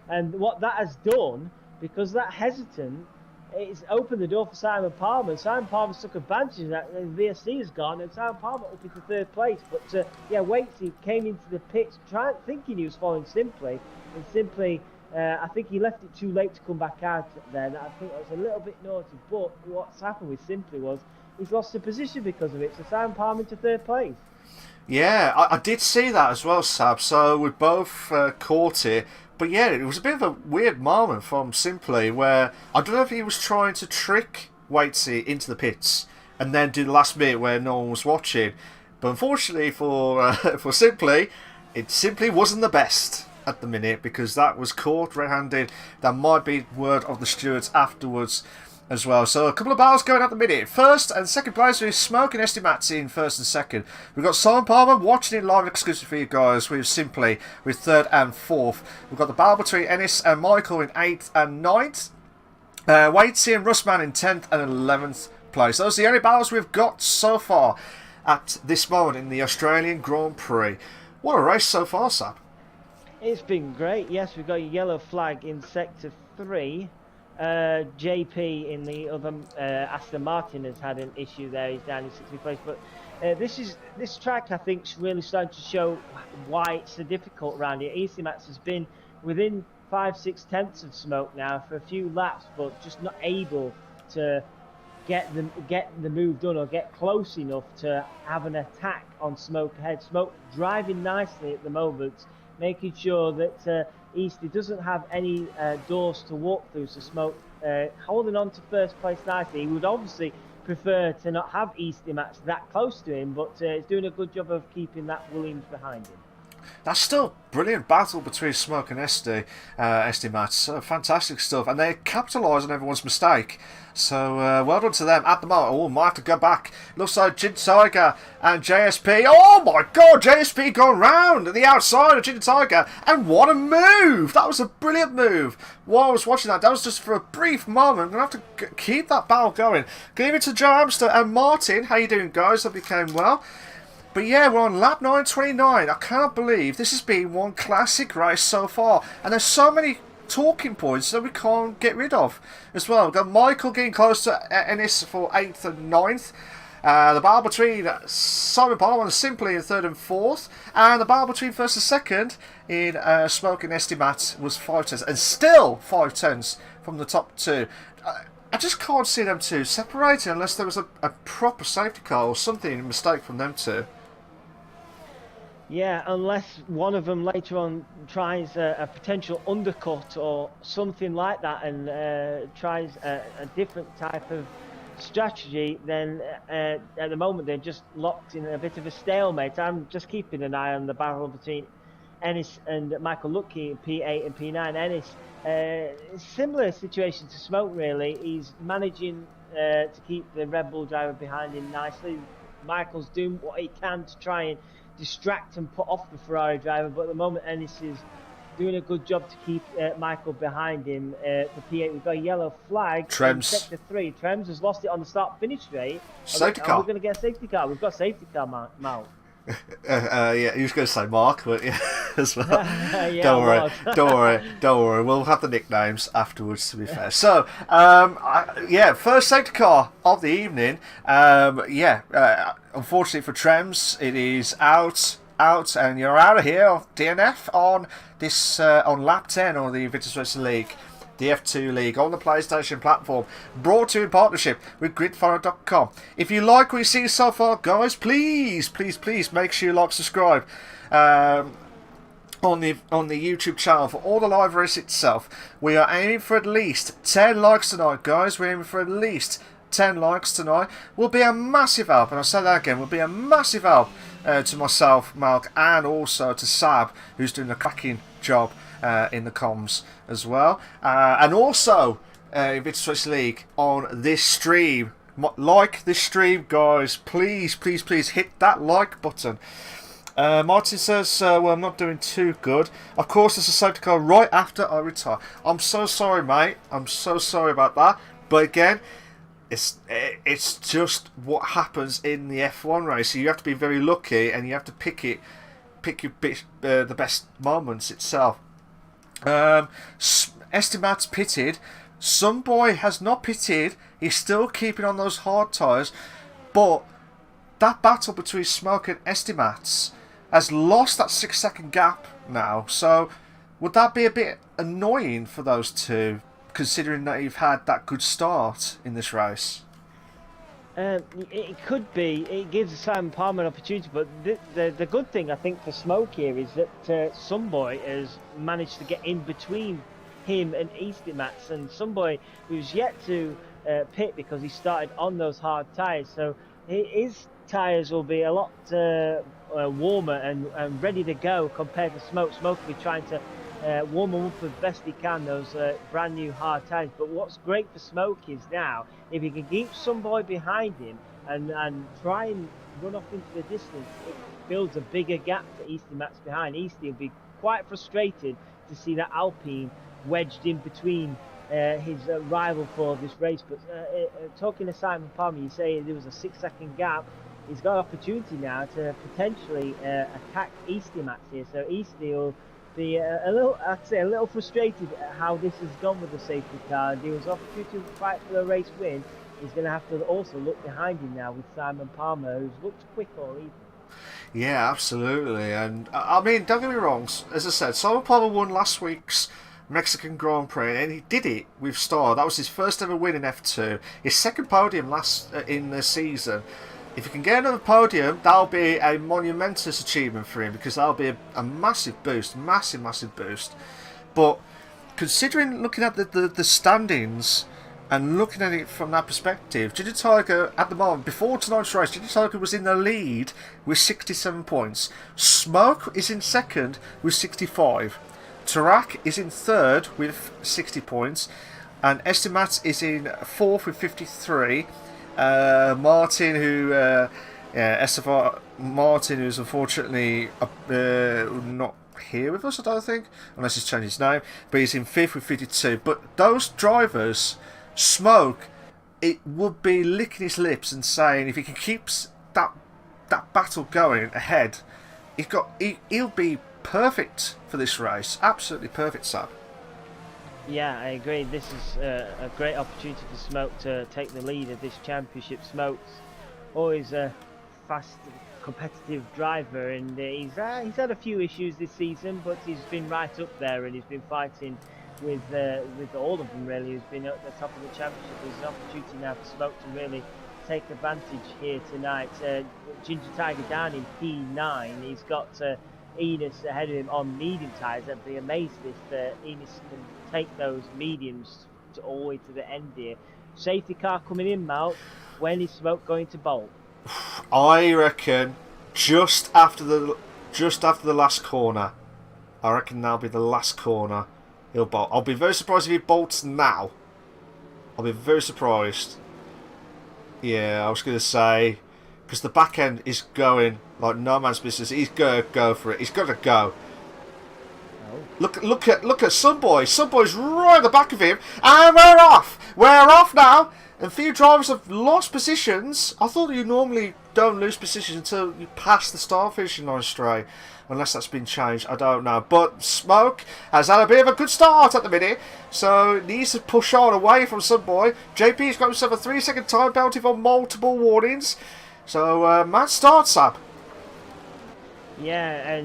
And what that has done, because that hesitant, it's opened the door for Simon Palmer. Simon Palmer took advantage of that, and VSC is gone, and Simon Palmer up into 3rd place. But Waitsy came into the pits thinking he was following Simply, and Simply, I think he left it too late to come back out there. And I think that was a little bit naughty. But what's happened with Simply was he's lost the position because of it, so Simon Palmer into 3rd place. Yeah, I did see that as well, Sab. So we both caught it. But yeah, it was a bit of a weird moment from Simply where I don't know if he was trying to trick Waitsy into the pits and then do the last bit where no one was watching. But unfortunately for Simply, it simply wasn't the best at the minute because that was caught red-handed. That might be word of the stewards afterwards as well. So a couple of battles going at the minute. 1st and 2nd place with Smoke and Estimat's in 1st and 2nd. We've got Simon Palmer watching it live exclusive for you guys with Simply with 3rd and 4th. We've got the battle between Ennis and Michael in 8th and 9th. Waitsy and Russman in 10th and 11th place. Those are the only battles we've got so far at this moment in the Australian Grand Prix. What a race so far, Sab. It's been great. Yes, we've got a yellow flag in sector 3. JP in the other Aston Martin has had an issue there. He's down in 60th place, but this track I think is really starting to show why it's so difficult around here. Estimat's has been within 5-6 tenths of Smoke now for a few laps, but just not able to get the move done or get close enough to have an attack on Smoke ahead. Smoke driving nicely at the moment, making sure that Easty doesn't have any doors to walk through, so Smoke holding on to 1st place nicely. He would obviously prefer to not have Easty match that close to him, but he's doing a good job of keeping that Williams behind him. That's still brilliant battle between Smoke and Esty Mats. Fantastic stuff, and they capitalise on everyone's mistake. So well done to them at the moment. Oh, might have to go back. Looks like Jin Tiger and JSP. Oh my God, JSP going round at the outside of Jin Tiger, and what a move! That was a brilliant move. While I was watching that, that was just for a brief moment. I'm gonna have to keep that battle going. Good evening to Joe Amster and Martin. How you doing, guys? Hope you came well. But yeah, we're on lap 929. I can't believe this has been one classic race so far. And there's so many talking points that we can't get rid of as well. We've got Michael getting close to Ennis for 8th and 9th. The battle between Simon Palmer and Simply in third and fourth, and the battle between first and second in Smoke and Estimat was 5 tenths, and still 5 tenths from the top two. I just can't see them two separating unless there was a proper safety car or something, a mistake from them two. Yeah, unless one of them later on tries a potential undercut or something like that, and tries a different type of strategy, then at the moment they're just locked in a bit of a stalemate. I'm just keeping an eye on the battle between Ennis and Michael Lucky, P8 and P9. Ennis, similar situation to Smoke really. He's managing to keep the Red Bull driver behind him nicely. Michael's doing what he can to try and distract and put off the Ferrari driver, but at the moment Ennis is doing a good job to keep Michael behind him. For P8 we've got a yellow flag. Trems. In sector 3. Trems has lost it on the start finish straight. Safety car. We're going to get a safety car. We've got a safety car, Malc. Yeah, he was going to say Mark, but yeah, as well. Yeah, don't worry. We'll have the nicknames afterwards, to be fair. So, first safety car of the evening. Unfortunately for Trems, it is out, and you're out of here of DNF on this on lap 10 on the Invictus Racing League. The F2 League on the PlayStation platform, brought to you in partnership with gridfire.com. If you like what you see so far, guys, please make sure you like, subscribe on the YouTube channel for all the live race itself. We are aiming for at least 10 likes tonight, guys. We're aiming for at least 10 likes tonight. Will be a massive help, and I'll say that again, will be a massive help to myself, Malc, and also to Sab, who's doing a cracking job in the comms as well, and also Invictus Racing League on this stream. Like this stream, guys, please hit that like button. Martin says, well, I'm not doing too good. Of course, there's a safety car right after I retire. I'm so sorry, mate. I'm so sorry about that. But again, it's just what happens in the F1 race. So you have to be very lucky, and you have to pick the best moments itself. Estimat's pitted. Some boy has not pitted. He's still keeping on those hard tyres. But that battle between Smoke and Estimats has lost that 6-second gap now. So would that be a bit annoying for those two, considering that you've had that good start in this race? It could be. It gives Simon Palmer an opportunity, but the good thing I think for Smoke here is that Sunboy has managed to get in between him and Eastimats, and Sunboy, who's yet to pit because he started on those hard tyres, so his tyres will be a lot warmer and ready to go compared to Smoke. Smoke will be trying to warm them up as best he can, those brand new hard tyres. But what's great for Smoke is now, if he can keep some boy behind him and try and run off into the distance, it builds a bigger gap to Easty Max behind. Easty will be quite frustrated to see that Alpine wedged in between his rival for this race. But talking to Simon Palmer, you say there was a 6-second gap. He's got an opportunity now to potentially attack Easty Max here. So Easty will be a little frustrated at how this has gone with the safety car. There was an opportunity to fight for the race win. He's going to have to also look behind him now with Simon Palmer, who's looked quick all evening. Yeah, absolutely. And I mean, don't get me wrong, as I said, Simon Palmer won last week's Mexican Grand Prix, and he did it with style. That was his first ever win in F2, his second podium in the season. If he can get another podium, that'll be a monumentous achievement for him, because that'll be a massive boost, massive boost. But considering, looking at the standings and looking at it from that perspective, Ginger Tiger at the moment, before tonight's race, Ginger Tiger was in the lead with 67 points. Smoke is in second with 65. Tarak is in third with 60 points, and Estimat is in fourth with 53. Martin, Martin, who's unfortunately not here with us, I don't think, unless he's changed his name, but he's in fifth with 52. But those drivers, Smoke, it would be licking his lips and saying if he can keep that battle going ahead, he'll be perfect for this race. Absolutely perfect, Sam. Yeah, I agree. This is a great opportunity for Smoke to take the lead of this championship. Smoke's always a fast, competitive driver, and he's had a few issues this season, but he's been right up there, and he's been fighting with all of them really. He's been at the top of the championship. There's an opportunity now for Smoke to really take advantage here tonight. Ginger Tiger down in P9. He's got Enos ahead of him on medium tyres. I'd be amazed if Enos can take those mediums all the way to the end here. Safety car coming in, Malc. When is Smoke going to bolt? I reckon just after the last corner. I reckon that'll be the last corner. He'll bolt. I'll be very surprised if he bolts now. I'll be very surprised. Yeah, I was going to say, because the back end is going like no man's business. He's going to go for it. He's got to go. Oh. Look at Sunboy. Sunboy's right at the back of him, and we're off. We're off now. And a few drivers have lost positions. I thought you normally don't lose positions until you pass the start finishing line straight. Unless that's been changed, I don't know. But Smoke has had a bit of a good start at the minute, so needs to push on away from Sunboy. JP's got himself a 3-second time penalty for multiple warnings. So, mad start, Sab. Yeah,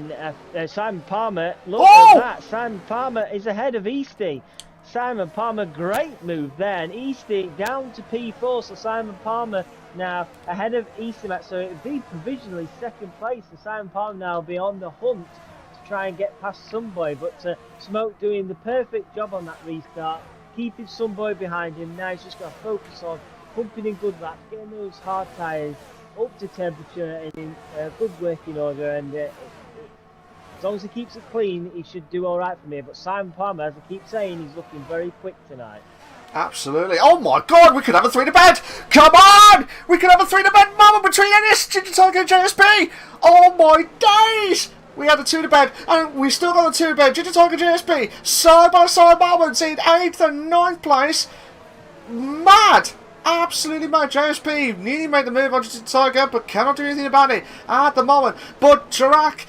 and Simon Palmer, look Oh! at that. Simon Palmer is ahead of Easty. Simon Palmer, great move there. And Easty down to P4, so Simon Palmer now ahead of Easty Max. So it would be provisionally second place. And Simon Palmer now will be on the hunt to try and get past Sunboy. But Smoke doing the perfect job on that restart, keeping Sunboy behind him. Now he's just got to focus on pumping in good laps, getting those hard tyres up to temperature and in good working order, and as long as he keeps it clean, he should do all right from here. But Simon Palmer, as I keep saying, he's looking very quick tonight. Absolutely. Oh my God, we could have a 3 to bed. Come on, we could have a 3 to bed moment between Ennis, Ginger Tiger and JSP. Oh my days. We had a 2 to bed, and we still got a 2 to bed. Ginger Tiger and JSP, side by side moments in 8th and 9th place. Mad. Absolutely mad. JSP nearly made the move on to Tiger, but cannot do anything about it at the moment. But Tarak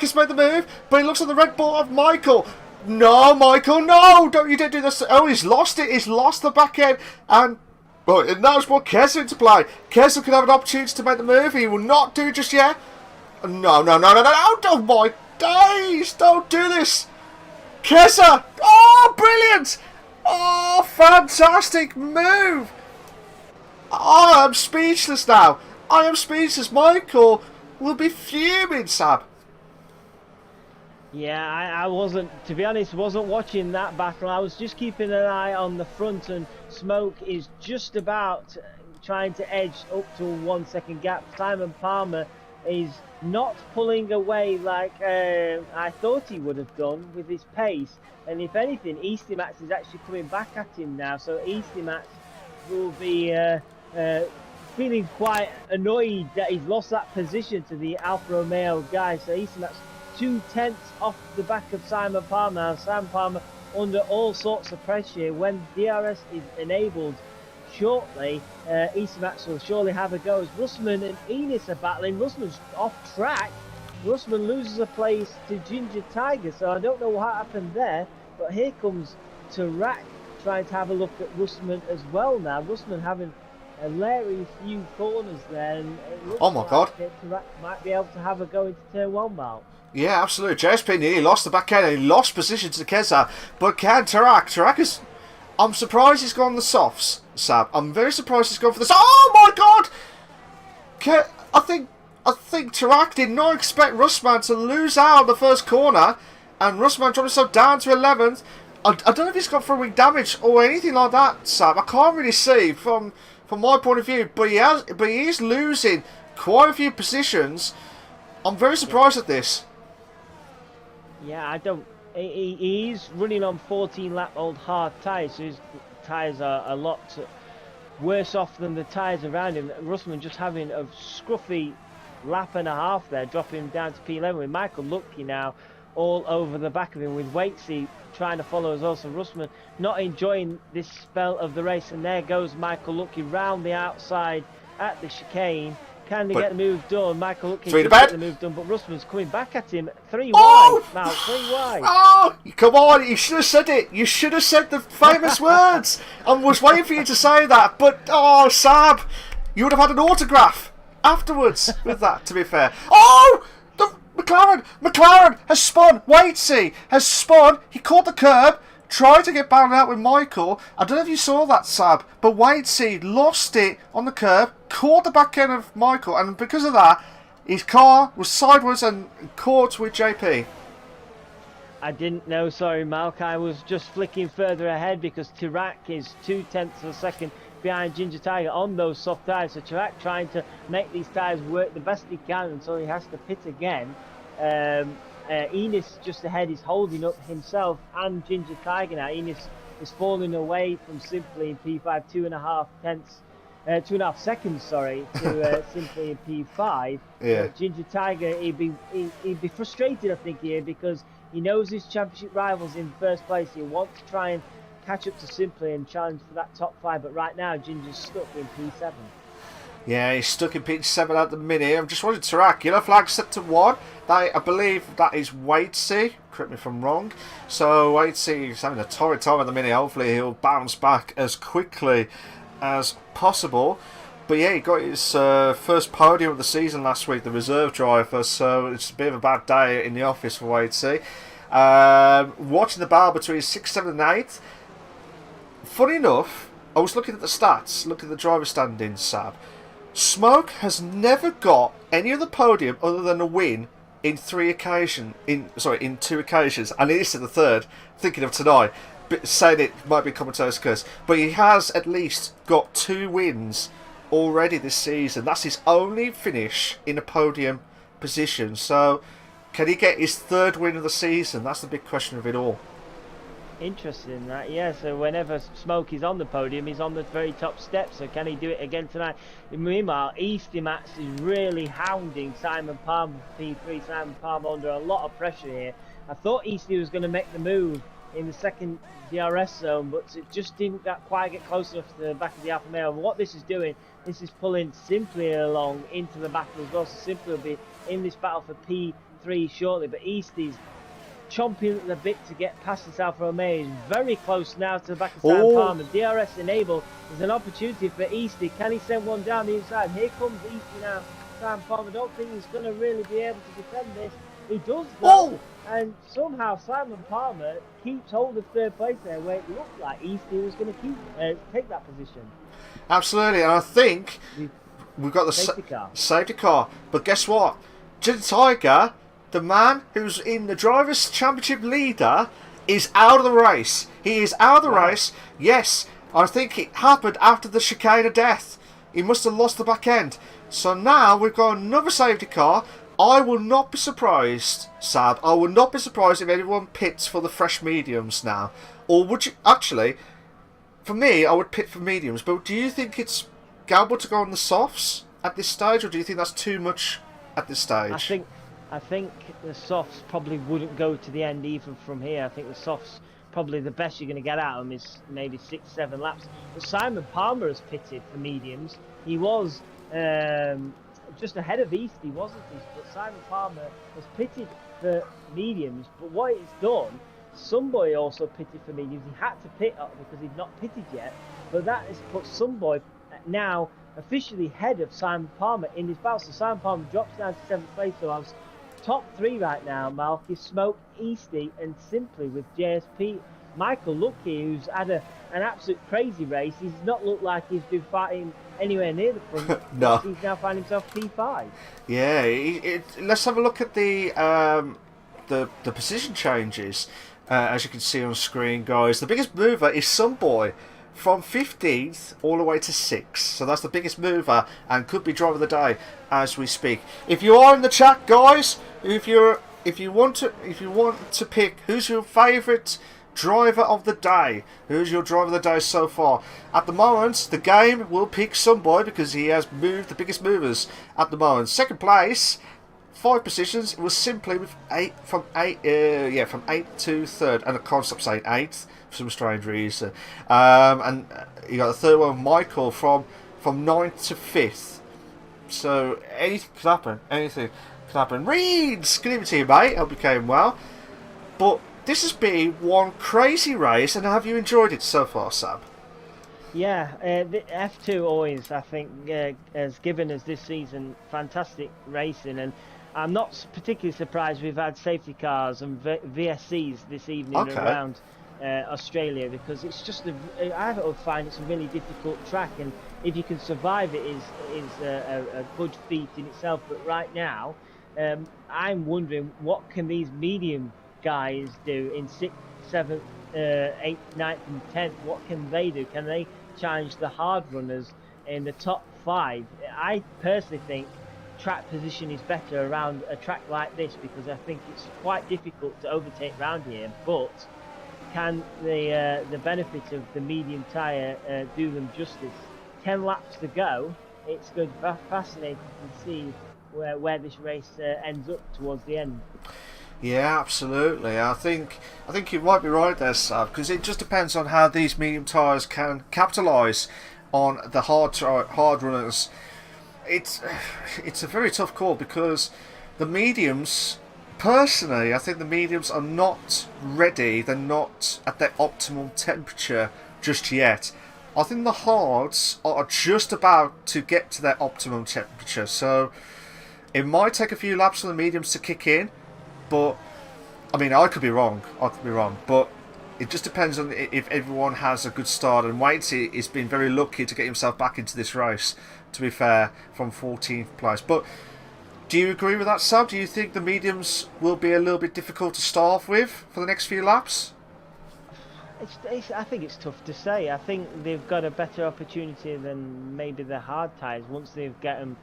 has made the move, but he looks at the red ball of Michael. No, Michael, no! You didn't do this. Oh, he's lost it. He's lost the back end. And well, it now has brought Kessler into play. Kessler could have an opportunity to make the move. He will not do it just yet. No. Oh my days. Don't do this. Kessler. Oh, brilliant. Oh, fantastic move. I am speechless now. I am speechless. Michael will be fuming, Sab. Yeah, I wasn't, to be honest, wasn't watching that battle. I was just keeping an eye on the front, and Smoke is just about trying to edge up to a 1 second gap. Simon Palmer is not pulling away like I thought he would have done with his pace. And if anything, Easty Max is actually coming back at him now. So Easty Max will be feeling quite annoyed that he's lost that position to the Alfa Romeo guy. So Easty Max 2/10 off the back of Simon Palmer. Simon Palmer under all sorts of pressure. When DRS is enabled shortly, Easty Max will surely have a go as Russman and Enos are battling. Russman's off track. Russman loses a place to Ginger Tiger, so I don't know what happened there, but here comes Tarak trying to have a look at Russman as well now. Russman having a hilarious few corners there, and it looks oh my God, Tarak might be able to have a go into turn 1, Malc. Yeah, absolutely. JSP nearly lost the back end and he lost position to Keza. But can Tarak is... I'm surprised he's gone the softs, Sab. I'm very surprised he's gone for this. Oh my God! I think Tarak did not expect Russman to lose out on the first corner, and Russman dropped himself down to 11th. I don't know if he's got throwing damage or anything like that, Sab. I can't really see from my point of view, but he is losing quite a few positions. I'm very surprised at this. Yeah, I don't. He is running on 14-lap-old hard tyres, so his tyres are a lot worse off than the tyres around him. Russman just having a scruffy lap and a half there, dropping him down to P11 with Michael Lucky now all over the back of him with Waitsy trying to follow as well. So Russman not enjoying this spell of the race, and there goes Michael Lucky round the outside at the chicane. Can they get the move done? Michael Lucky can get the move done, but Russman's coming back at him. 3 wide now, 3 wide. Oh, come on, you should have said it. You should have said the famous words. I was waiting for you to say that, but oh, Sab, you would have had an autograph. afterwards with that, to be fair. Oh! The McLaren has spun. Waitsy has spun. He caught the curb. Tried to get balanced out with Michael. I don't know if you saw that, Sab, but Waitsy lost it on the curb, caught the back end of Michael, and because of that, his car was sideways and caught with JP. I didn't know, sorry, Malc. I was just flicking further ahead because Tirak is 0.2 of a second behind Ginger Tiger on those soft tyres. So Tirak trying to make these tyres work the best he can until he has to pit again. Enos just ahead is holding up himself and Ginger Tiger now. Enos is falling away from Simply in P5, 2.5 seconds, sorry, to Simply in P5. Yeah. Ginger Tiger, he'd be frustrated, I think, here because he knows his championship rivals in first place. He wants to try and catch up to Simply and challenge for that top 5. But right now, Ginger's stuck in P7. Yeah, he's stuck in P7 at the minute. I'm just wanting Tarak. Yellow flag set to 1. I believe that is Waitsy. Correct me if I'm wrong. So Waitsy is having a torrid time at the minute. Hopefully he'll bounce back as quickly as possible. But yeah, he got his first podium of the season last week, the reserve driver, so it's a bit of a bad day in the office for Waitsy. Watching the battle between 6, 7 and 8. Funny enough, I was looking at the stats, looking at the driver standings, Sab. Smoke has never got any other podium other than a win in 2 occasions, and it is the third, thinking of tonight, but saying it might be a commentator's curse, but he has at least got 2 wins already this season. That's his only finish in a podium position. So can he get his 3rd win of the season? That's the big question of it all. Interesting that, yeah. So whenever Smoke is on the podium, he's on the very top step. So can he do it again tonight? Meanwhile, Easty Max is really hounding Simon Palmer for P3. Simon Palmer under a lot of pressure here. I thought Easty was going to make the move in the second DRS zone, but it just didn't quite get close enough to the back of the Alfa Romeo. What this is doing, this is pulling Simply along into the battle as well. So Simply will be in this battle for P3 shortly, but Easty's chomping at the bit to get past this Alfa Romeo. He's very close now to the back of Sam Palmer. DRS enabled. There's an opportunity for Easty. Can he send one down the inside? Here comes Easty now. Sam Palmer, don't think he's going to really be able to defend this. He does though, and somehow Simon Palmer keeps hold of 3rd place there, where it looked like Easty was going to take that position. Absolutely, and I think we've got the safety car. But guess what? Ginger Tiger, the man who's in the Drivers' Championship leader, is out of the race. He is out of the race. Yes, I think it happened after the chicane of death. He must have lost the back end. So now we've got another safety car. I will not be surprised, Sab. I will not be surprised if anyone pits for the fresh mediums now. Or would you... Actually, for me, I would pit for mediums. But do you think it's gamble to go on the softs at this stage? Or do you think that's too much at this stage? I think the softs probably wouldn't go to the end even from here. I think the softs, probably the best you're going to get out of them is maybe 6, 7 laps. But Simon Palmer has pitted for mediums. He was just ahead of Easty, wasn't he? But Simon Palmer has pitted for mediums. But what he's done, Sunboy also pitted for mediums. He had to pit up because he'd not pitted yet. But that has put Sunboy now officially ahead of Simon Palmer in this battle. So Simon Palmer drops down to 7th place. So I was top 3 right now. Malc is Smoke, Easty, and Simply with JSP. Michael Lucky, who's had an absolute crazy race. He's not looked like he's been fighting anywhere near the front. No. He's now finding himself P5. Yeah, let's have a look at the position changes. As you can see on screen, guys, the biggest mover is Sunboy from 15th all the way to 6th. So that's the biggest mover and could be driver of the day as we speak. If you are in the chat, guys, if you want to pick who's your favourite driver of the day, who's your driver of the day so far, at the moment the game will pick Sunboy because he has moved the biggest movers at the moment. 2nd place, 5 positions, it was Simply with 8 from 8 to 3rd, and I can't stop saying 8th for some strange reason. And you got the 3rd one, Michael, from 9th to 5th. So anything could happen. Anything could happen. Reeds, good evening to you, mate. Hope you came well. But this has been one crazy race, and have you enjoyed it so far, Sam? Yeah, the F2 always, I think, has given us this season fantastic racing, and I'm not particularly surprised we've had safety cars and VSCs this evening Okay. around Australia, because it's just I find it's a really difficult track, and if you can survive it is a good feat in itself. But right now, I'm wondering what can these medium guys do in sixth, seventh, eighth, ninth, and tenth. What can they do? Can they challenge the hard runners in the top 5? I personally think track position is better around a track like this, because I think it's quite difficult to overtake round here. But can the benefit of the medium tyre do them justice? 10 laps to go. It's going to be fascinating to see where this race ends up towards the end. Yeah, absolutely. I think you might be right there, Sab, because it just depends on how these medium tyres can capitalise on the hard runners. It's a very tough call, because the mediums, personally, I think the mediums are not ready. They're not at their optimal temperature just yet. I think the hards are just about to get to their optimum temperature, so it might take a few laps for the mediums to kick in. But I mean, I could be wrong. But it just depends on if everyone has a good start. And Waitsy has been very lucky to get himself back into this race, to be fair, from 14th place. But do you agree with that, Sab? Do you think the mediums will be a little bit difficult to start off with for the next few laps? I think it's tough to say. I think they've got a better opportunity than maybe the hard tyres once they've get them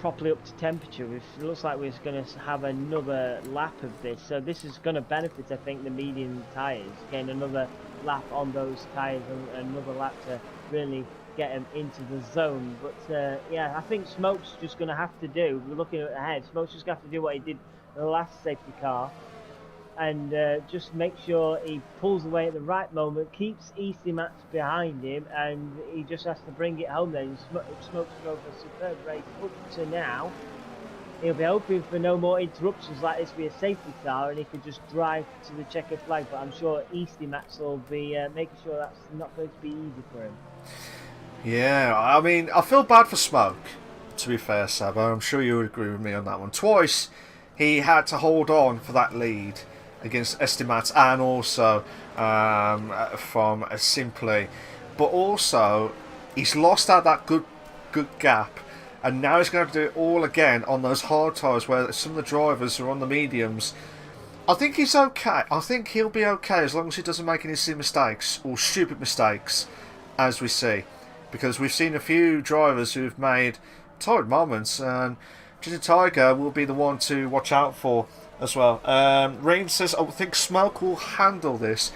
properly up to temperature. It looks like we're going to have another lap of this, so this is going to benefit, I think, the medium tyres, getting another lap on those tyres and another lap to really get them into the zone. But yeah, I think Smoke's just going to have to do, we're looking ahead, Smoke's just going to have to do what he did in the last safety car, and just make sure he pulls away at the right moment, keeps Easty Max behind him, and he just has to bring it home then. Smoke's drove a superb race up to now. He'll be hoping for no more interruptions like this with a safety car, and he could just drive to the checkered flag, but I'm sure Easty Max will be making sure that's not going to be easy for him. Yeah, I mean, I feel bad for Smoke, to be fair, Sabo. I'm sure you would agree with me on that one. Twice he had to hold on for that lead against Estimat, and also from Simply, but also he's lost out that good gap, and now he's going to have to do it all again on those hard tyres where some of the drivers are on the mediums. I think he's okay. I think he'll be okay as long as he doesn't make any silly mistakes or stupid mistakes, as we see, because we've seen a few drivers who've made tired moments, and Ginger Tiger will be the one to watch out for as well. Rain says, I think Smoke will handle this.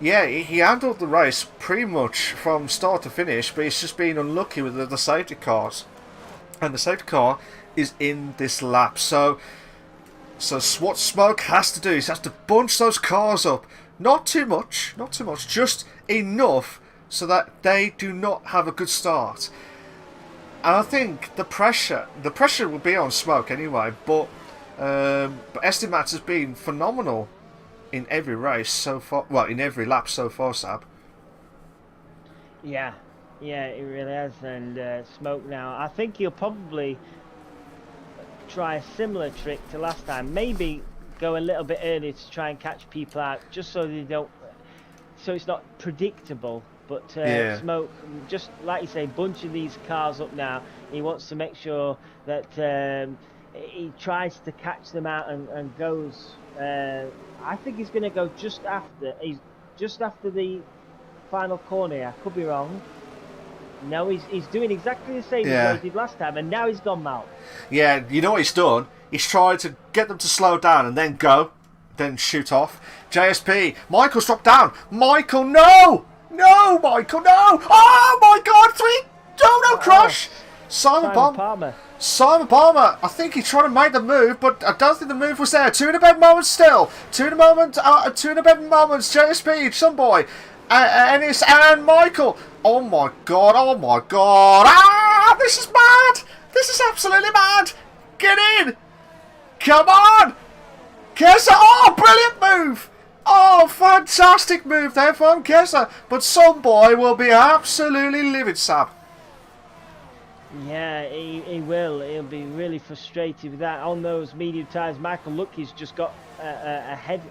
Yeah, he handled the race pretty much from start to finish, but he's just been unlucky with the safety cars. And the safety car is in this lap. So what Smoke has to do is has to bunch those cars up. Not too much, just enough so that they do not have a good start. And I think the pressure will be on Smoke anyway, but Estimat has been phenomenal in every race so far. Well, in every lap so far, Sab. Yeah, it really has. And Smoke now, I think he'll probably try a similar trick to last time. Maybe go a little bit earlier to try and catch people out, just so it's not predictable. But Smoke, just like you say, bunching these cars up now. He wants to make sure that he tries to catch them out and goes. I think he's going to go just after the final corner. I could be wrong. No, he's doing exactly the same as what he did last time, and now he's gone Malc. Yeah, you know what he's done? He's tried to get them to slow down and then shoot off. JSP, Michael's dropped down. Michael, no! No, Michael, no! Oh my God, no, crush! Simon Palmer. I think he's trying to make the move, but I don't think the move was there. Two in a bed moments still. Two in a bed moments. JSP, some boy. And Michael. Oh my God. Ah, this is mad. This is absolutely mad. Get in. Come on. Oh, brilliant move. Oh, fantastic move there from Kessler. But some boy will be absolutely livid, Sab. Yeah, he will. He'll be really frustrated with that. On those medium tyres, Michael Lucky's just got ahead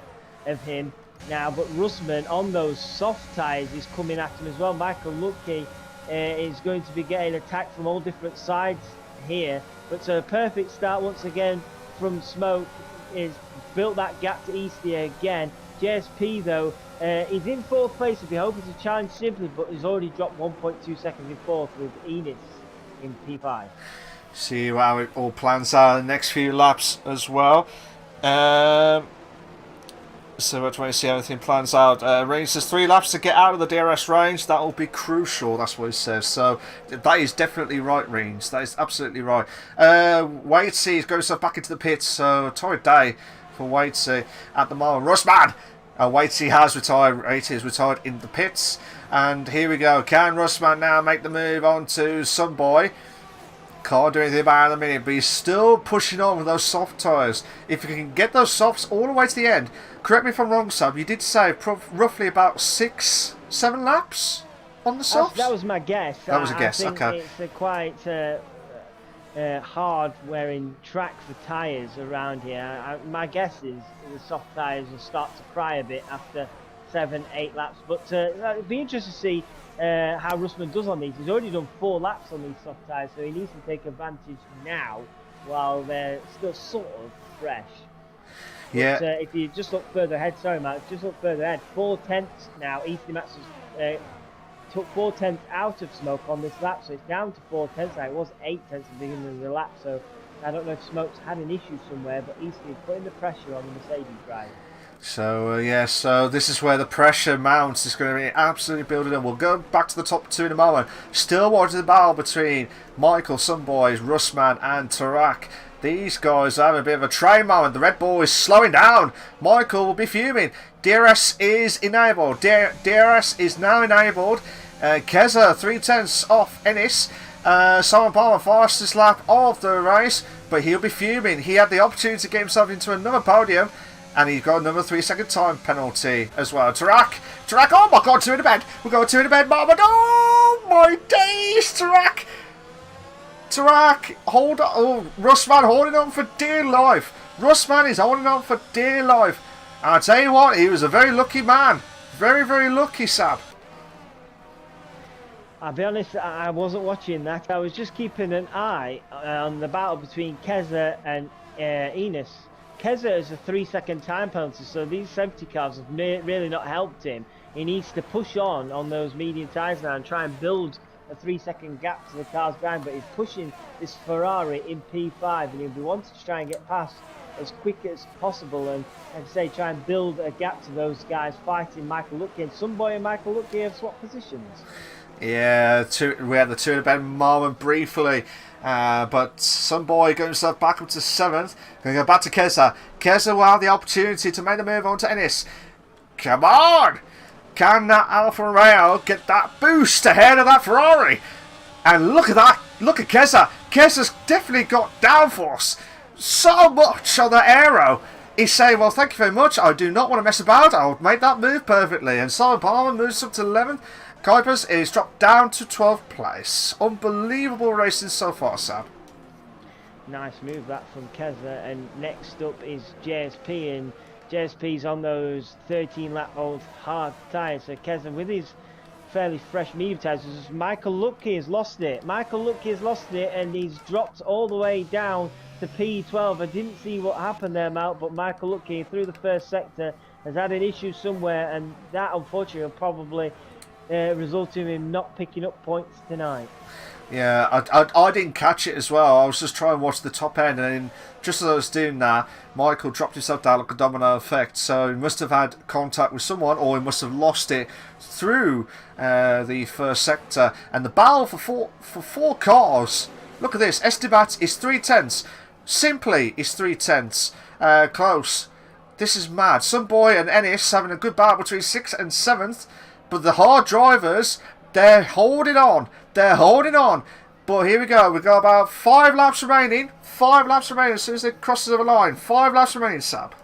of him now, but Russman on those soft tyres is coming at him as well. Michael Lucky is going to be getting attacked from all different sides here, but it's a perfect start once again from Smoke. Is built that gap to Easty again. JSP though, he's in 4th place if you're hoping to challenge simply, but he's already dropped 1.2 seconds in 4th with Enos in P5. See how it all plans out in the next few laps as well. So we're trying to see how everything plans out. Range says 3 laps to get out of the DRS range. That will be crucial. That's what it says. So that is definitely right, Range. That is absolutely right. Waitsy is going himself back into the pits. So torrid day for Waitsy at the moment. Russman! Waitsy has retired. Waitsy is retired in the pits. And here we go. Can Russman now make the move on to Sunboy? Can't do anything about it in a minute, but he's still pushing on with those soft tyres. If you can get those softs all the way to the end, correct me if I'm wrong, Sab, you did say roughly about 6-7 laps on the softs? That was my guess. That was a guess, I think okay. It's a quite hard wearing track for tyres around here. My guess is the soft tyres will start to cry a bit after 7-8 laps, but it'd be interesting to see how Russman does on these. He's already done 4 laps on these soft tyres, so he needs to take advantage now while they're still sort of fresh. Yeah. But, if you just look further ahead, sorry Matt, just look further ahead, 4/10 now. Easty Max took 4/10 out of Smoke on this lap, so it's down to 4/10 now. It was 8/10 at the beginning of the lap, so I don't know if Smoke's had an issue somewhere, but Easty is putting the pressure on the Mercedes driver. So, yeah, so this is where the pressure mounts. It's going to be absolutely building up. We'll go back to the top 2 in a moment. Still watching the battle between Michael, Sunboys, Russman and Tarak. These guys are having a bit of a train moment. The Red Bull is slowing down. Michael will be fuming. DRS is enabled. DRS is now enabled. Keza 3/10 off Ennis. Simon Palmer fastest lap of the race, but he'll be fuming. He had the opportunity to get himself into another podium, and he's got another 3-second time penalty as well. Tarak, oh my God, 2 in the bed. We've got 2 in the bed, moment. Oh my days, Tarak, hold on. Oh, Russman holding on for dear life. Russman is holding on for dear life. And I'll tell you what, he was a very lucky man. Very, very lucky, Sab. I'll be honest, I wasn't watching that. I was just keeping an eye on the battle between Keza and Enos. Keza is a 3-second time penalty, so these safety cars have really not helped him. He needs to push on those medium tyres now and try and build a 3-second gap to the cars behind, but he's pushing this Ferrari in P5 and he'll be wanting to try and get past as quick as possible and, as I say, try and build a gap to those guys fighting Michael Lucky. And Sunboy and Michael Lucky have swapped positions. Yeah, we had the 2 in the bed moment briefly. But Sunboy got himself back up to 7th. Going to go back to Keza. Keza will have the opportunity to make the move on to Ennis. Come on! Can that Alfa Romeo get that boost ahead of that Ferrari? And look at that. Look at Keza. Keza's definitely got downforce. So much on the aero. He's saying, well, thank you very much. I do not want to mess about. I'll make that move perfectly. And Simon Palmer moves up to 11th. Kuipers is dropped down to 12th place. Unbelievable racing so far, Sam. Nice move that from Keza. And next up is JSP, and JSP's on those 13-lap-old hard tyres. So Keza with his fairly fresh medium tyres. Michael Lucky has lost it. And he's dropped all the way down to P12. I didn't see what happened there, Malc, but Michael Lucky through the first sector has had an issue somewhere, and that unfortunately will probably result in him not picking up points tonight. Yeah, I didn't catch it as well. I was just trying to watch the top end, and then just as I was doing that, Michael dropped himself down like a domino effect. So he must have had contact with someone, or he must have lost it through the first sector. And the battle for four cars. Look at this. Estebat is 3/10. Simply is 3/10. Close. This is mad. Sunboy and Ennis having a good battle between 6th and 7th. But the hard drivers, they're holding on. But here we go. We've got about 5 laps remaining. 5 laps remaining as soon as they cross the line. 5 laps remaining, Sab.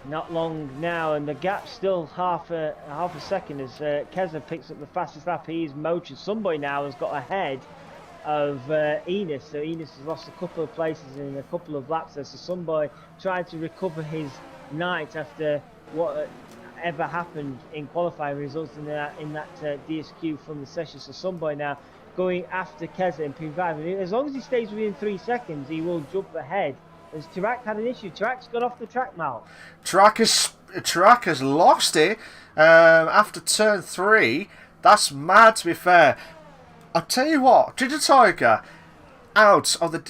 Not long now, and the gap's still half a second as Keza picks up the fastest lap. He is motoring. Somebody now has got ahead of Enos, so Enos has lost a couple of places in a couple of laps there. So somebody trying to recover his night after whatever happened in qualifying results in that DSQ from the session. So somebody now going after Keza in P5. As long as he stays within 3 seconds, he will jump ahead. As Tarak had an issue. Tarak's got off the track, Mal. Tarak has lost it after turn 3. That's mad, to be fair. I'll tell you what, Ginger Tiger out of the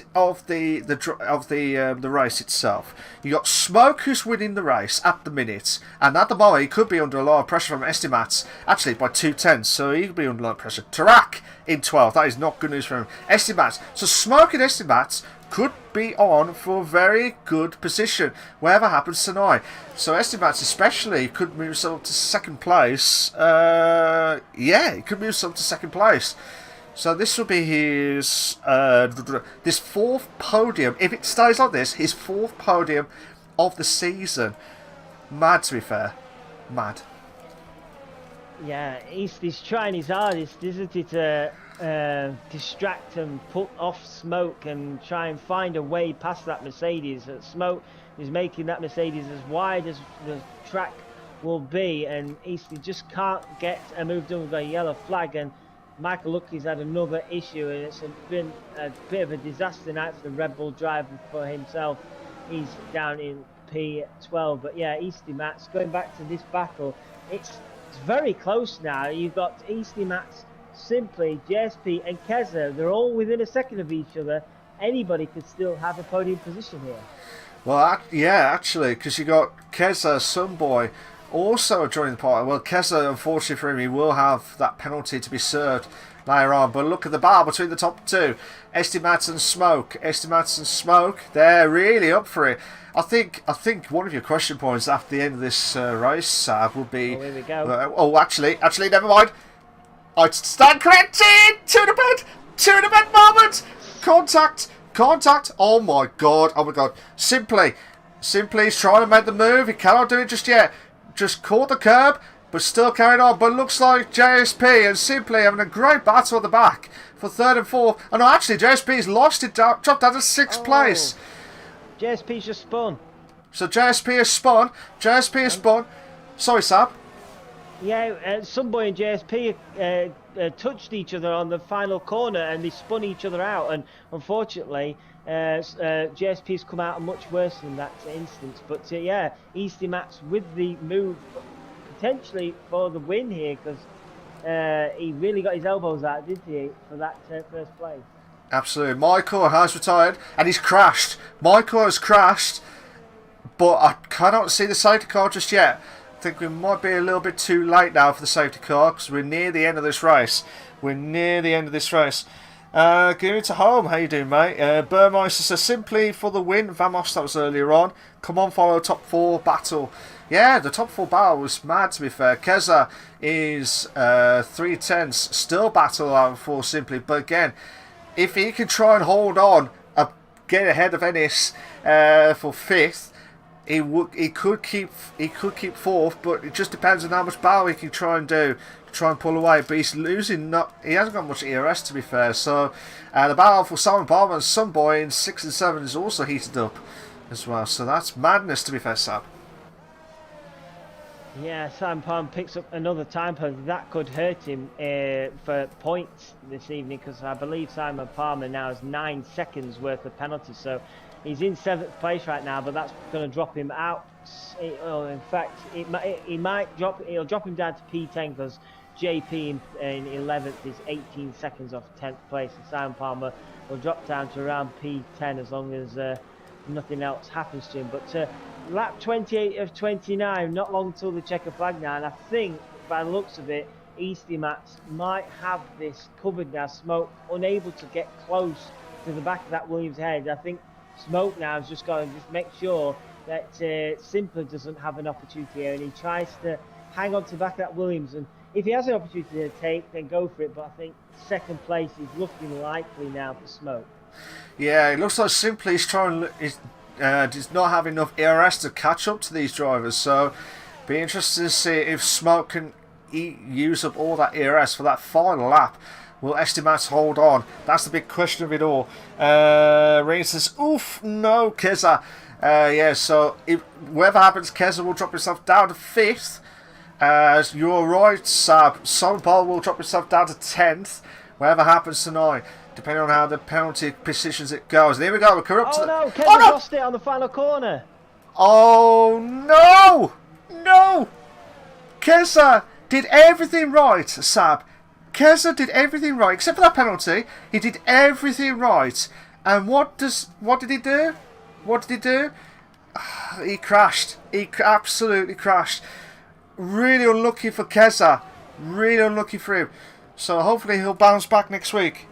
race itself. You got Smoke who's winning the race at the minute, and at the moment he could be under a lot of pressure from Estimats, actually by 2/10, so he could be under a lot of pressure. Tarak in 12th, that is not good news for him. Estimats, so Smoke and Estimats could be on for a very good position, whatever happens tonight. So Estimats especially could move himself to second place. Yeah, he could move himself to second place. So this will be his this 4th podium. If it stays like this, his 4th podium of the season. Mad, to be fair. Mad. Yeah, he's trying his hardest, isn't he, to distract and put off Smoke and try and find a way past that Mercedes. Smoke is making that Mercedes as wide as the track will be, and Eastley just can't get a move done with a yellow flag. And Michael Lucky's had another issue, and it's been a bit of a disaster night for the Red Bull driver for himself. He's down in P12, but yeah, Eastley Mats going back to this battle. It's very close now. You've got Eastley Mats, Simply, JSP and Keza. They're all within a second of each other. Anybody could still have a podium position here. Well, yeah, actually, because you got Keza, Sunboy, also joining the party. Well, Keza, unfortunately for him, he will have that penalty to be served later on. But look at the battle between the top two. Estimats and Smoke. Estimats and Smoke, they're really up for it. I think one of your question points after the end of this race, Sab, will be... Oh, here we go. Actually, never mind. I stand corrected! To the bed moment! Contact! Oh my god. Simply's trying to make the move. He cannot do it just yet. Just caught the curb, but still carrying on. But looks like JSP and Simply having a great battle at the back for 3rd and 4th. And no, actually, JSP's lost it, dropped down to 6th place. JSP's just spun. So JSP has spun. Sorry, Sab. Yeah, Sunboy and JSP touched each other on the final corner, and they spun each other out. And unfortunately, JSP's come out much worse in that instance. But yeah, Easty Mats with the move potentially for the win here, because he really got his elbows out, didn't he, for that first place? Absolutely. Michael has retired, and he's crashed. Michael has crashed, but I cannot see the safety car just yet. I think we might be a little bit too late now for the safety car, because we're near the end of this race. Give it to home. How you doing, mate? Burmeister says Simply for the win. Vamos, that was earlier on. Come on, follow top 4 battle. Yeah, the top 4 battle was mad, to be fair. Keza is 3/10, still battle out for Simply, but again, if he can try and hold on, get ahead of Ennis for 5th, he could keep 4th, but it just depends on how much battle he can try and do to try and pull away. But he's losing. He hasn't got much ERS, to be fair. So the battle for Simon Palmer and Sunboy in 6 and 7 is also heated up as well. So that's madness, to be fair, Sam. Yeah, Simon Palmer picks up another time penalty. That could hurt him for points this evening, because I believe Simon Palmer now has 9 seconds worth of penalties. So he's in 7th place right now, but that's going to drop him out. In fact, it'll drop him down to P10, because JP in 11th is 18 seconds off 10th place, and Simon Palmer will drop down to around P10 as long as nothing else happens to him. But lap 28 of 29, not long till the checker flag now, and I think by the looks of it, Easty Mats might have this covered now. Smoke unable to get close to the back of that Williams head. I think Smoke now is just going to just make sure that Simpler doesn't have an opportunity here, and he tries to hang on to the back of that Williams, and if he has an opportunity to take, then go for it. But I think 2nd place is looking likely now for Smoke. Yeah, it looks like Simply is trying. does not have enough ERS to catch up to these drivers. So, be interested to see if Smoke can use up all that ERS for that final lap. Will Estimat hold on? That's the big question of it all. Rain says, oof, no, Keza. Yeah, so whatever happens, Keza will drop himself down to 5th. You're right, Sab. Sonpal will drop himself down to 10th. Whatever happens tonight, depending on how the penalty positions it goes. And here we go, we're coming up to no, Keza lost it on the final corner. Oh, no! No! Keza did everything right, Sab. Keza did everything right, except for that penalty. He did everything right. And what did he do? What did he do? He crashed. He absolutely crashed. Really unlucky for Keza. Really unlucky for him. So hopefully he'll bounce back next week.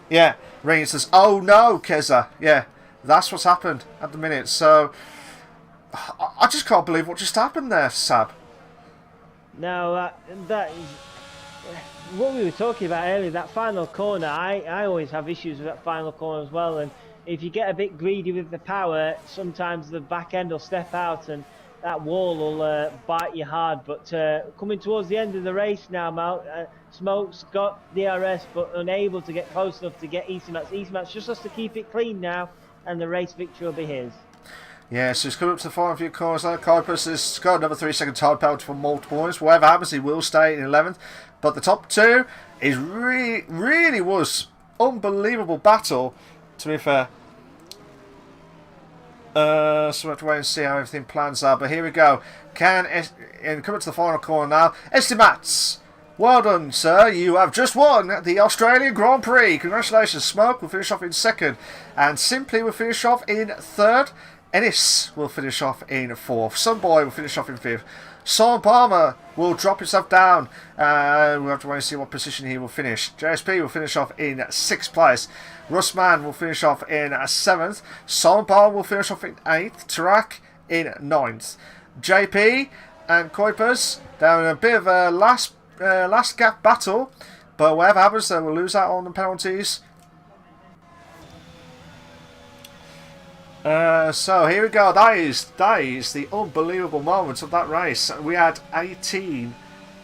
Yeah. Rain says, oh no, Keza. Yeah. That's what's happened at the minute. So I just can't believe what just happened there, Sab. No, that is what we were talking about earlier. That final corner, I always have issues with that final corner as well. And if you get a bit greedy with the power, sometimes the back end will step out and that wall will bite you hard. But coming towards the end of the race now, Malc, Smoke's got DRS but unable to get close enough to get Esports. Esports just has to keep it clean now, and the race victory will be his. Yeah, so he's coming up to the final few corners now. Kuipers has got another 3-second time penalty for multiple points. Whatever happens, he will stay in 11th. But the top two is really was unbelievable battle, to be fair. So we have to wait and see how everything plans out. But here we go. And coming to the final corner now, Estimat. Well done, sir. You have just won the Australian Grand Prix. Congratulations. Smoke will finish off in 2nd. And Simply will finish off in 3rd. Ennis will finish off in 4th. Sunboy will finish off in 5th. Son Palmer will drop himself down. We'll have to wait and see what position he will finish. JSP will finish off in 6th place. Russman will finish off in 7th. Son Palmer will finish off in 8th. Tarak in 9th. JP and Kuipers down in a bit of a last gap battle. But whatever happens, they will lose out on the penalties. So here we go. That is the unbelievable moment of that race. We had 18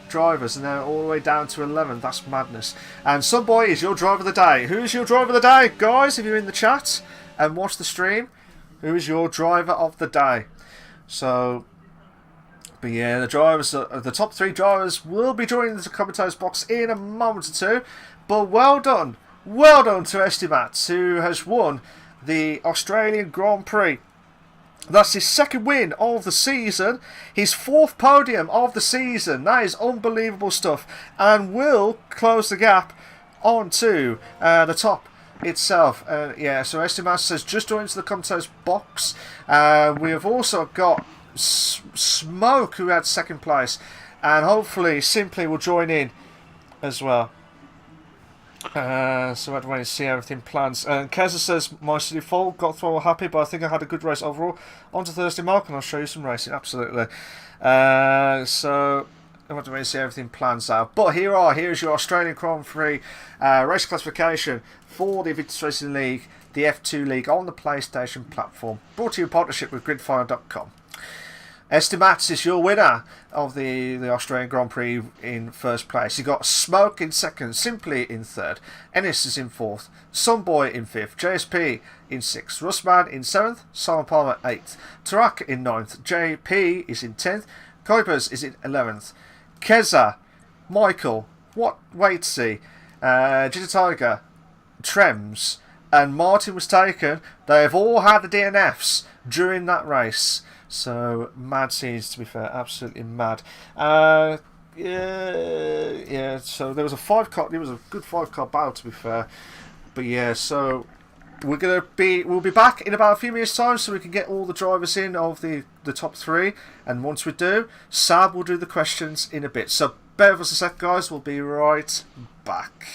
drivers and then all the way down to 11. That's madness. And Sunboy is your driver of the day. Who's your driver of the day, guys? If you're in the chat and watch the stream, who is your driver of the day? So, but yeah, the drivers, the top 3 drivers will be joining the commentators box in a moment or two. But well done to Estimat, who has won the Australian Grand Prix. That's his 2nd win of the season, his 4th podium of the season. That is unbelievable stuff, and will close the gap onto the top itself. Yeah, so Estimas has just joined into the commentators box. We have also got Smoke, who had 2nd place, and hopefully Simply will join in as well. So I have to wait and see how everything plans. And Keza says, my city fall, got through happy, but I think I had a good race overall. On to Thursday, Malc, and I'll show you some racing, absolutely. So I want to wait and see how everything plans out. But here's your Australian Grand Prix race classification for the Invictus Racing League, the F2 League on the PlayStation platform. Brought to you in partnership with gridfire.com. Estimat is your winner of the Australian Grand Prix in 1st place. You got Smoke in 2nd, Simply in 3rd, Ennis is in 4th, Sunboy in 5th, JSP in 6th, Russman in 7th, Simon Palmer 8th, Tarak in 9th, JP is in 10th, Kuipers is in 11th, Keza, Michael, wait to see, Ginger Tiger, Trems, and Martin was taken. They have all had the DNFs during that race. So mad scenes, to be fair, absolutely mad. Yeah. So there was a 5-car. It was a good 5-car battle, to be fair. But yeah, so we'll be back in about a few minutes' time, so we can get all the drivers in of the top 3. And once we do, Sab will do the questions in a bit. So bear with us a sec, guys. We'll be right back.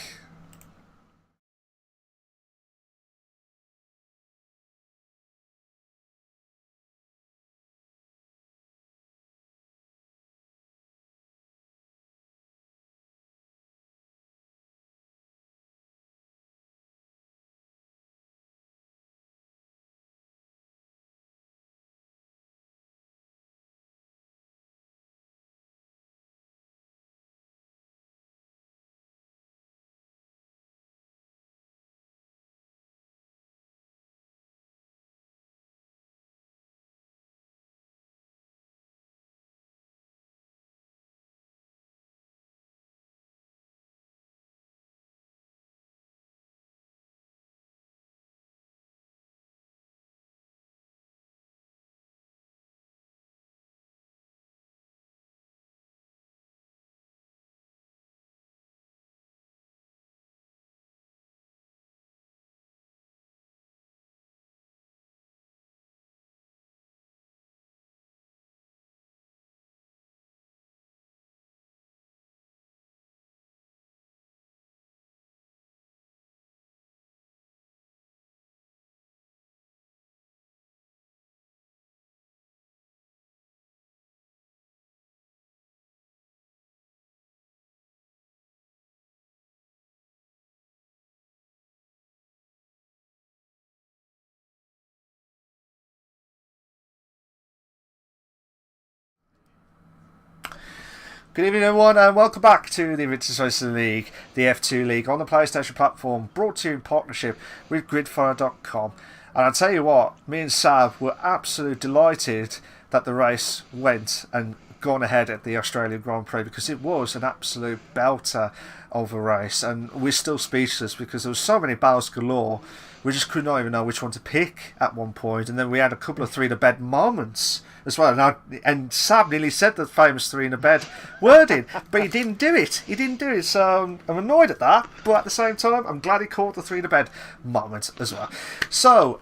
Good evening, everyone, and welcome back to the Invictus Racing League, the F2 League, on the PlayStation platform, brought to you in partnership with Gridfire.com. And I'll tell you what, me and Sab were absolutely delighted that the race went and gone ahead at the Australian Grand Prix, because it was an absolute belter of a race, and we're still speechless because there were so many battles galore. We just could not even know which one to pick at one point, and then we had a couple of three-in-a-bed moments as well. And Sam nearly said the famous three-in-a-bed wording, but he didn't do it. He didn't do it, so I'm annoyed at that. But at the same time, I'm glad he caught the three-in-a-bed moment as well. So,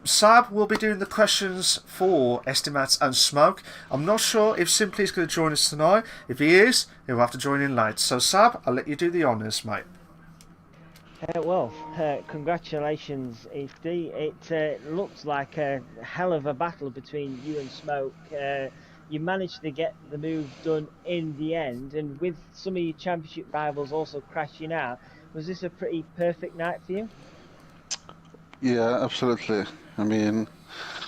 Sab will be doing the questions for Estimates and Smoke. I'm not sure if Simply is going to join us tonight. If he is, he'll have to join in late. So, Sab, I'll let you do the honours, mate. Congratulations, HD. It looks like a hell of a battle between you and Smoke. You managed to get the move done in the end, and with some of your championship rivals also crashing out, was this a pretty perfect night for you? Yeah, absolutely. I mean,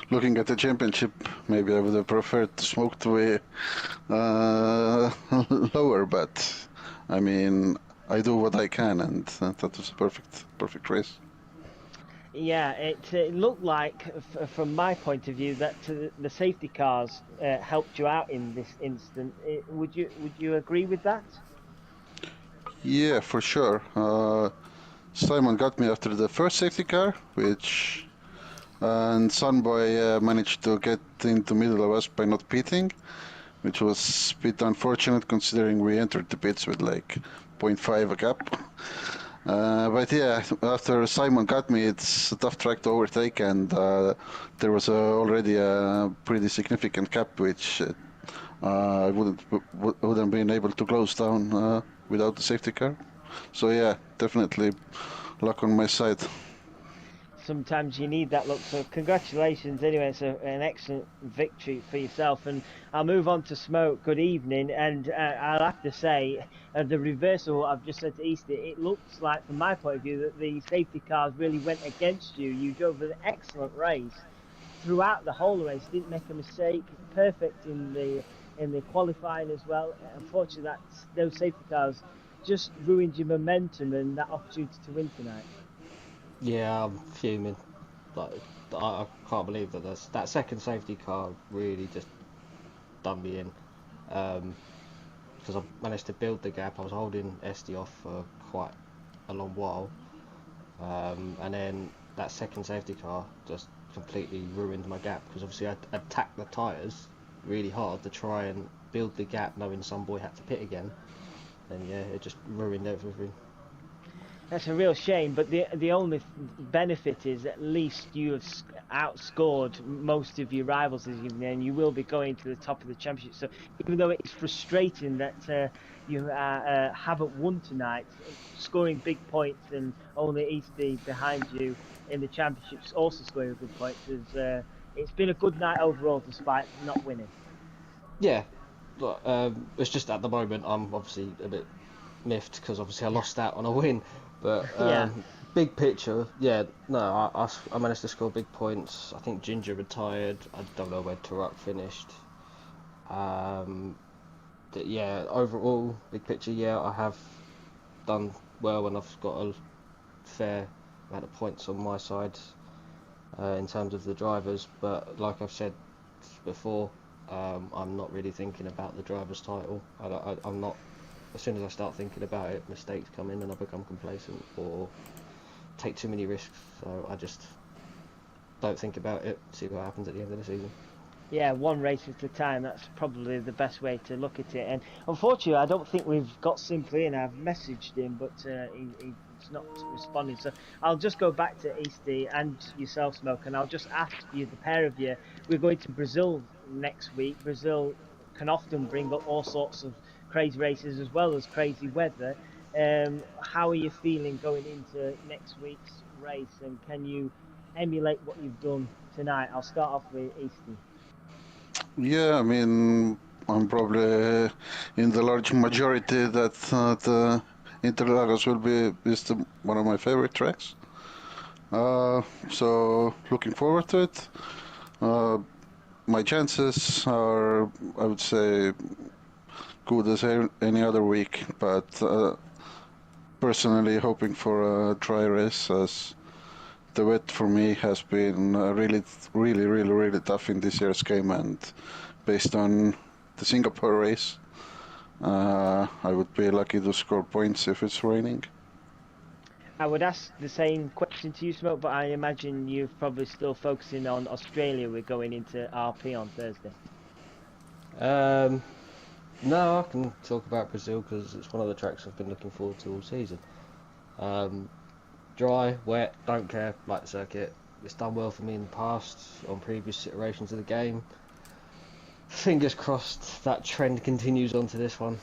looking at the championship, maybe I would have preferred Smoke to be lower, but I mean, I do what I can, and that was a perfect race. Yeah, it looked like, from my point of view, that the safety cars helped you out in this instant. Would you agree with that? Yeah, for sure. Simon got me after the first safety car, and Sunboy managed to get into middle of us by not pitting, which was a bit unfortunate considering we entered the pits with like 0.5 a gap. But yeah, after Simon got me, it's a tough track to overtake, and there was already a pretty significant gap, which I wouldn't been able to close down without the safety car. So yeah, definitely luck on my side. Sometimes you need that look. So congratulations anyway. It's an excellent victory for yourself. And I'll move on to Smoke. Good evening. And I'll have to say, the reverse of what I've just said to Easter, it looks like, from my point of view, that the safety cars really went against you. You drove an excellent race throughout the whole race. Didn't make a mistake. Perfect in the qualifying as well. Unfortunately, those safety cars just ruined your momentum and that opportunity to win tonight. Yeah, I'm fuming. Like, I can't believe that second safety car really just done me in. Because I managed to build the gap. I was holding SD off for quite a long while, and then that second safety car just completely ruined my gap. Because obviously I attacked the tyres really hard to try and build the gap, knowing some boy had to pit again. And yeah, it just ruined everything. That's a real shame, but the only benefit is at least you have outscored most of your rivals this evening, and you will be going to the top of the championship. So even though it's frustrating that you haven't won tonight, scoring big points and only Eastie behind you in the championships also scoring good points, it's been a good night overall despite not winning. Yeah, but it's just at the moment I'm obviously a bit miffed because obviously I lost out on a win. But Yeah. Big picture, yeah, no, I managed to score big points. I think Ginger retired. I don't know where Turok finished. Yeah, overall, big picture, yeah, I have done well, and I've got a fair amount of points on my side in terms of the drivers. But like I've said before, I'm not really thinking about the driver's title. I'm not. As soon as I start thinking about it, mistakes come in and I become complacent or take too many risks. So I just don't think about it, see what happens at the end of the season. Yeah, one race at a time. That's probably the best way to look at it. And unfortunately, I don't think we've got Simply in. I've messaged him, but he's not responding. So I'll just go back to Eastie and yourself, Smoke, and I'll just ask you, the pair of you, we're going to Brazil next week. Brazil can often bring up all sorts of crazy races as well as crazy weather. How are you feeling going into next week's race, and can you emulate what you've done tonight? I'll start off with Eastie. Yeah, I mean, I'm probably in the large majority that the Interlagos will be one of my favorite tracks. So looking forward to it. My chances are, I would say, good as any other week, but personally hoping for a dry race, as the wet for me has been really tough in this year's game, and based on the Singapore race, I would be lucky to score points if it's raining. I would ask the same question to you, Smoke, but I imagine you're probably still focusing on Australia. We're going into RP on Thursday. No, I can talk about Brazil because it's one of the tracks I've been looking forward to all season. Dry, wet, don't care, like the circuit. It's done well for me in the past on previous iterations of the game. Fingers crossed that trend continues onto this one.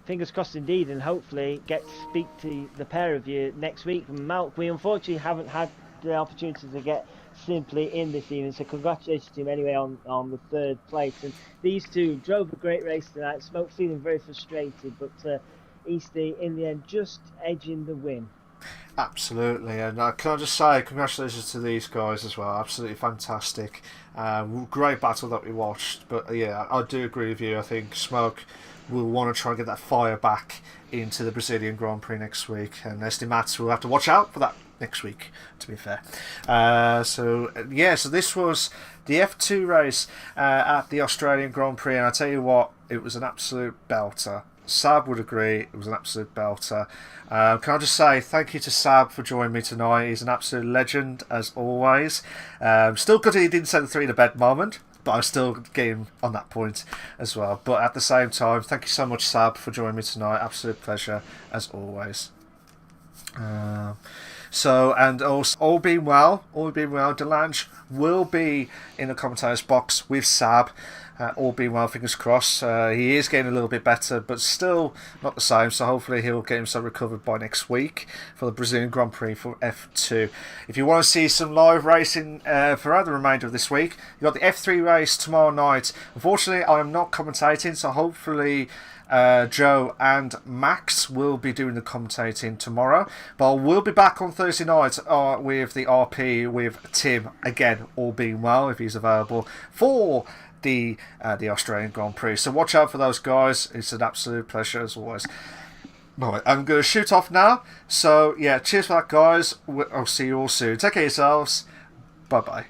Fingers crossed indeed, and hopefully get to speak to the pair of you next week. Malc, we unfortunately haven't had the opportunity to get simply in this evening, so congratulations to him anyway on the third place. And these two drove a great race tonight. Smoke feeling very frustrated, but Easty in the end just edging the win. Absolutely, and can I just say congratulations to these guys as well. Absolutely fantastic, great battle that we watched. But yeah, I do agree with you. I think Smoke will want to try and get that fire back into the Brazilian Grand Prix next week, and Estimats will have to watch out for that next week, to be fair. So this was the F2 race at the Australian Grand Prix, and I tell you what, it was an absolute belter. Sab would agree, it was an absolute belter. Can I just say thank you to Sab for joining me tonight. He's an absolute legend as always. Still good he didn't send the 3 to bed moment, but I'm still getting on that point as well. But at the same time, thank you so much, Sab, for joining me tonight. Absolute pleasure as always. And also, all being well, Delange will be in the commentators box with Sab. All being well, fingers crossed. He is getting a little bit better, but still not the same. So hopefully he'll get himself recovered by next week for the Brazilian Grand Prix for F2. If you want to see some live racing for the remainder of this week, you've got the F3 race tomorrow night. Unfortunately, I am not commentating, so hopefully Joe and Max will be doing the commentating tomorrow, but we'll be back on Thursday night with the RP with Tim again, all being well, if he's available for the Australian Grand Prix. So watch out for those guys. It's an absolute pleasure as always. Right, I'm going to shoot off now. So yeah, cheers for that, guys. I'll see you all soon. Take care of yourselves. Bye bye.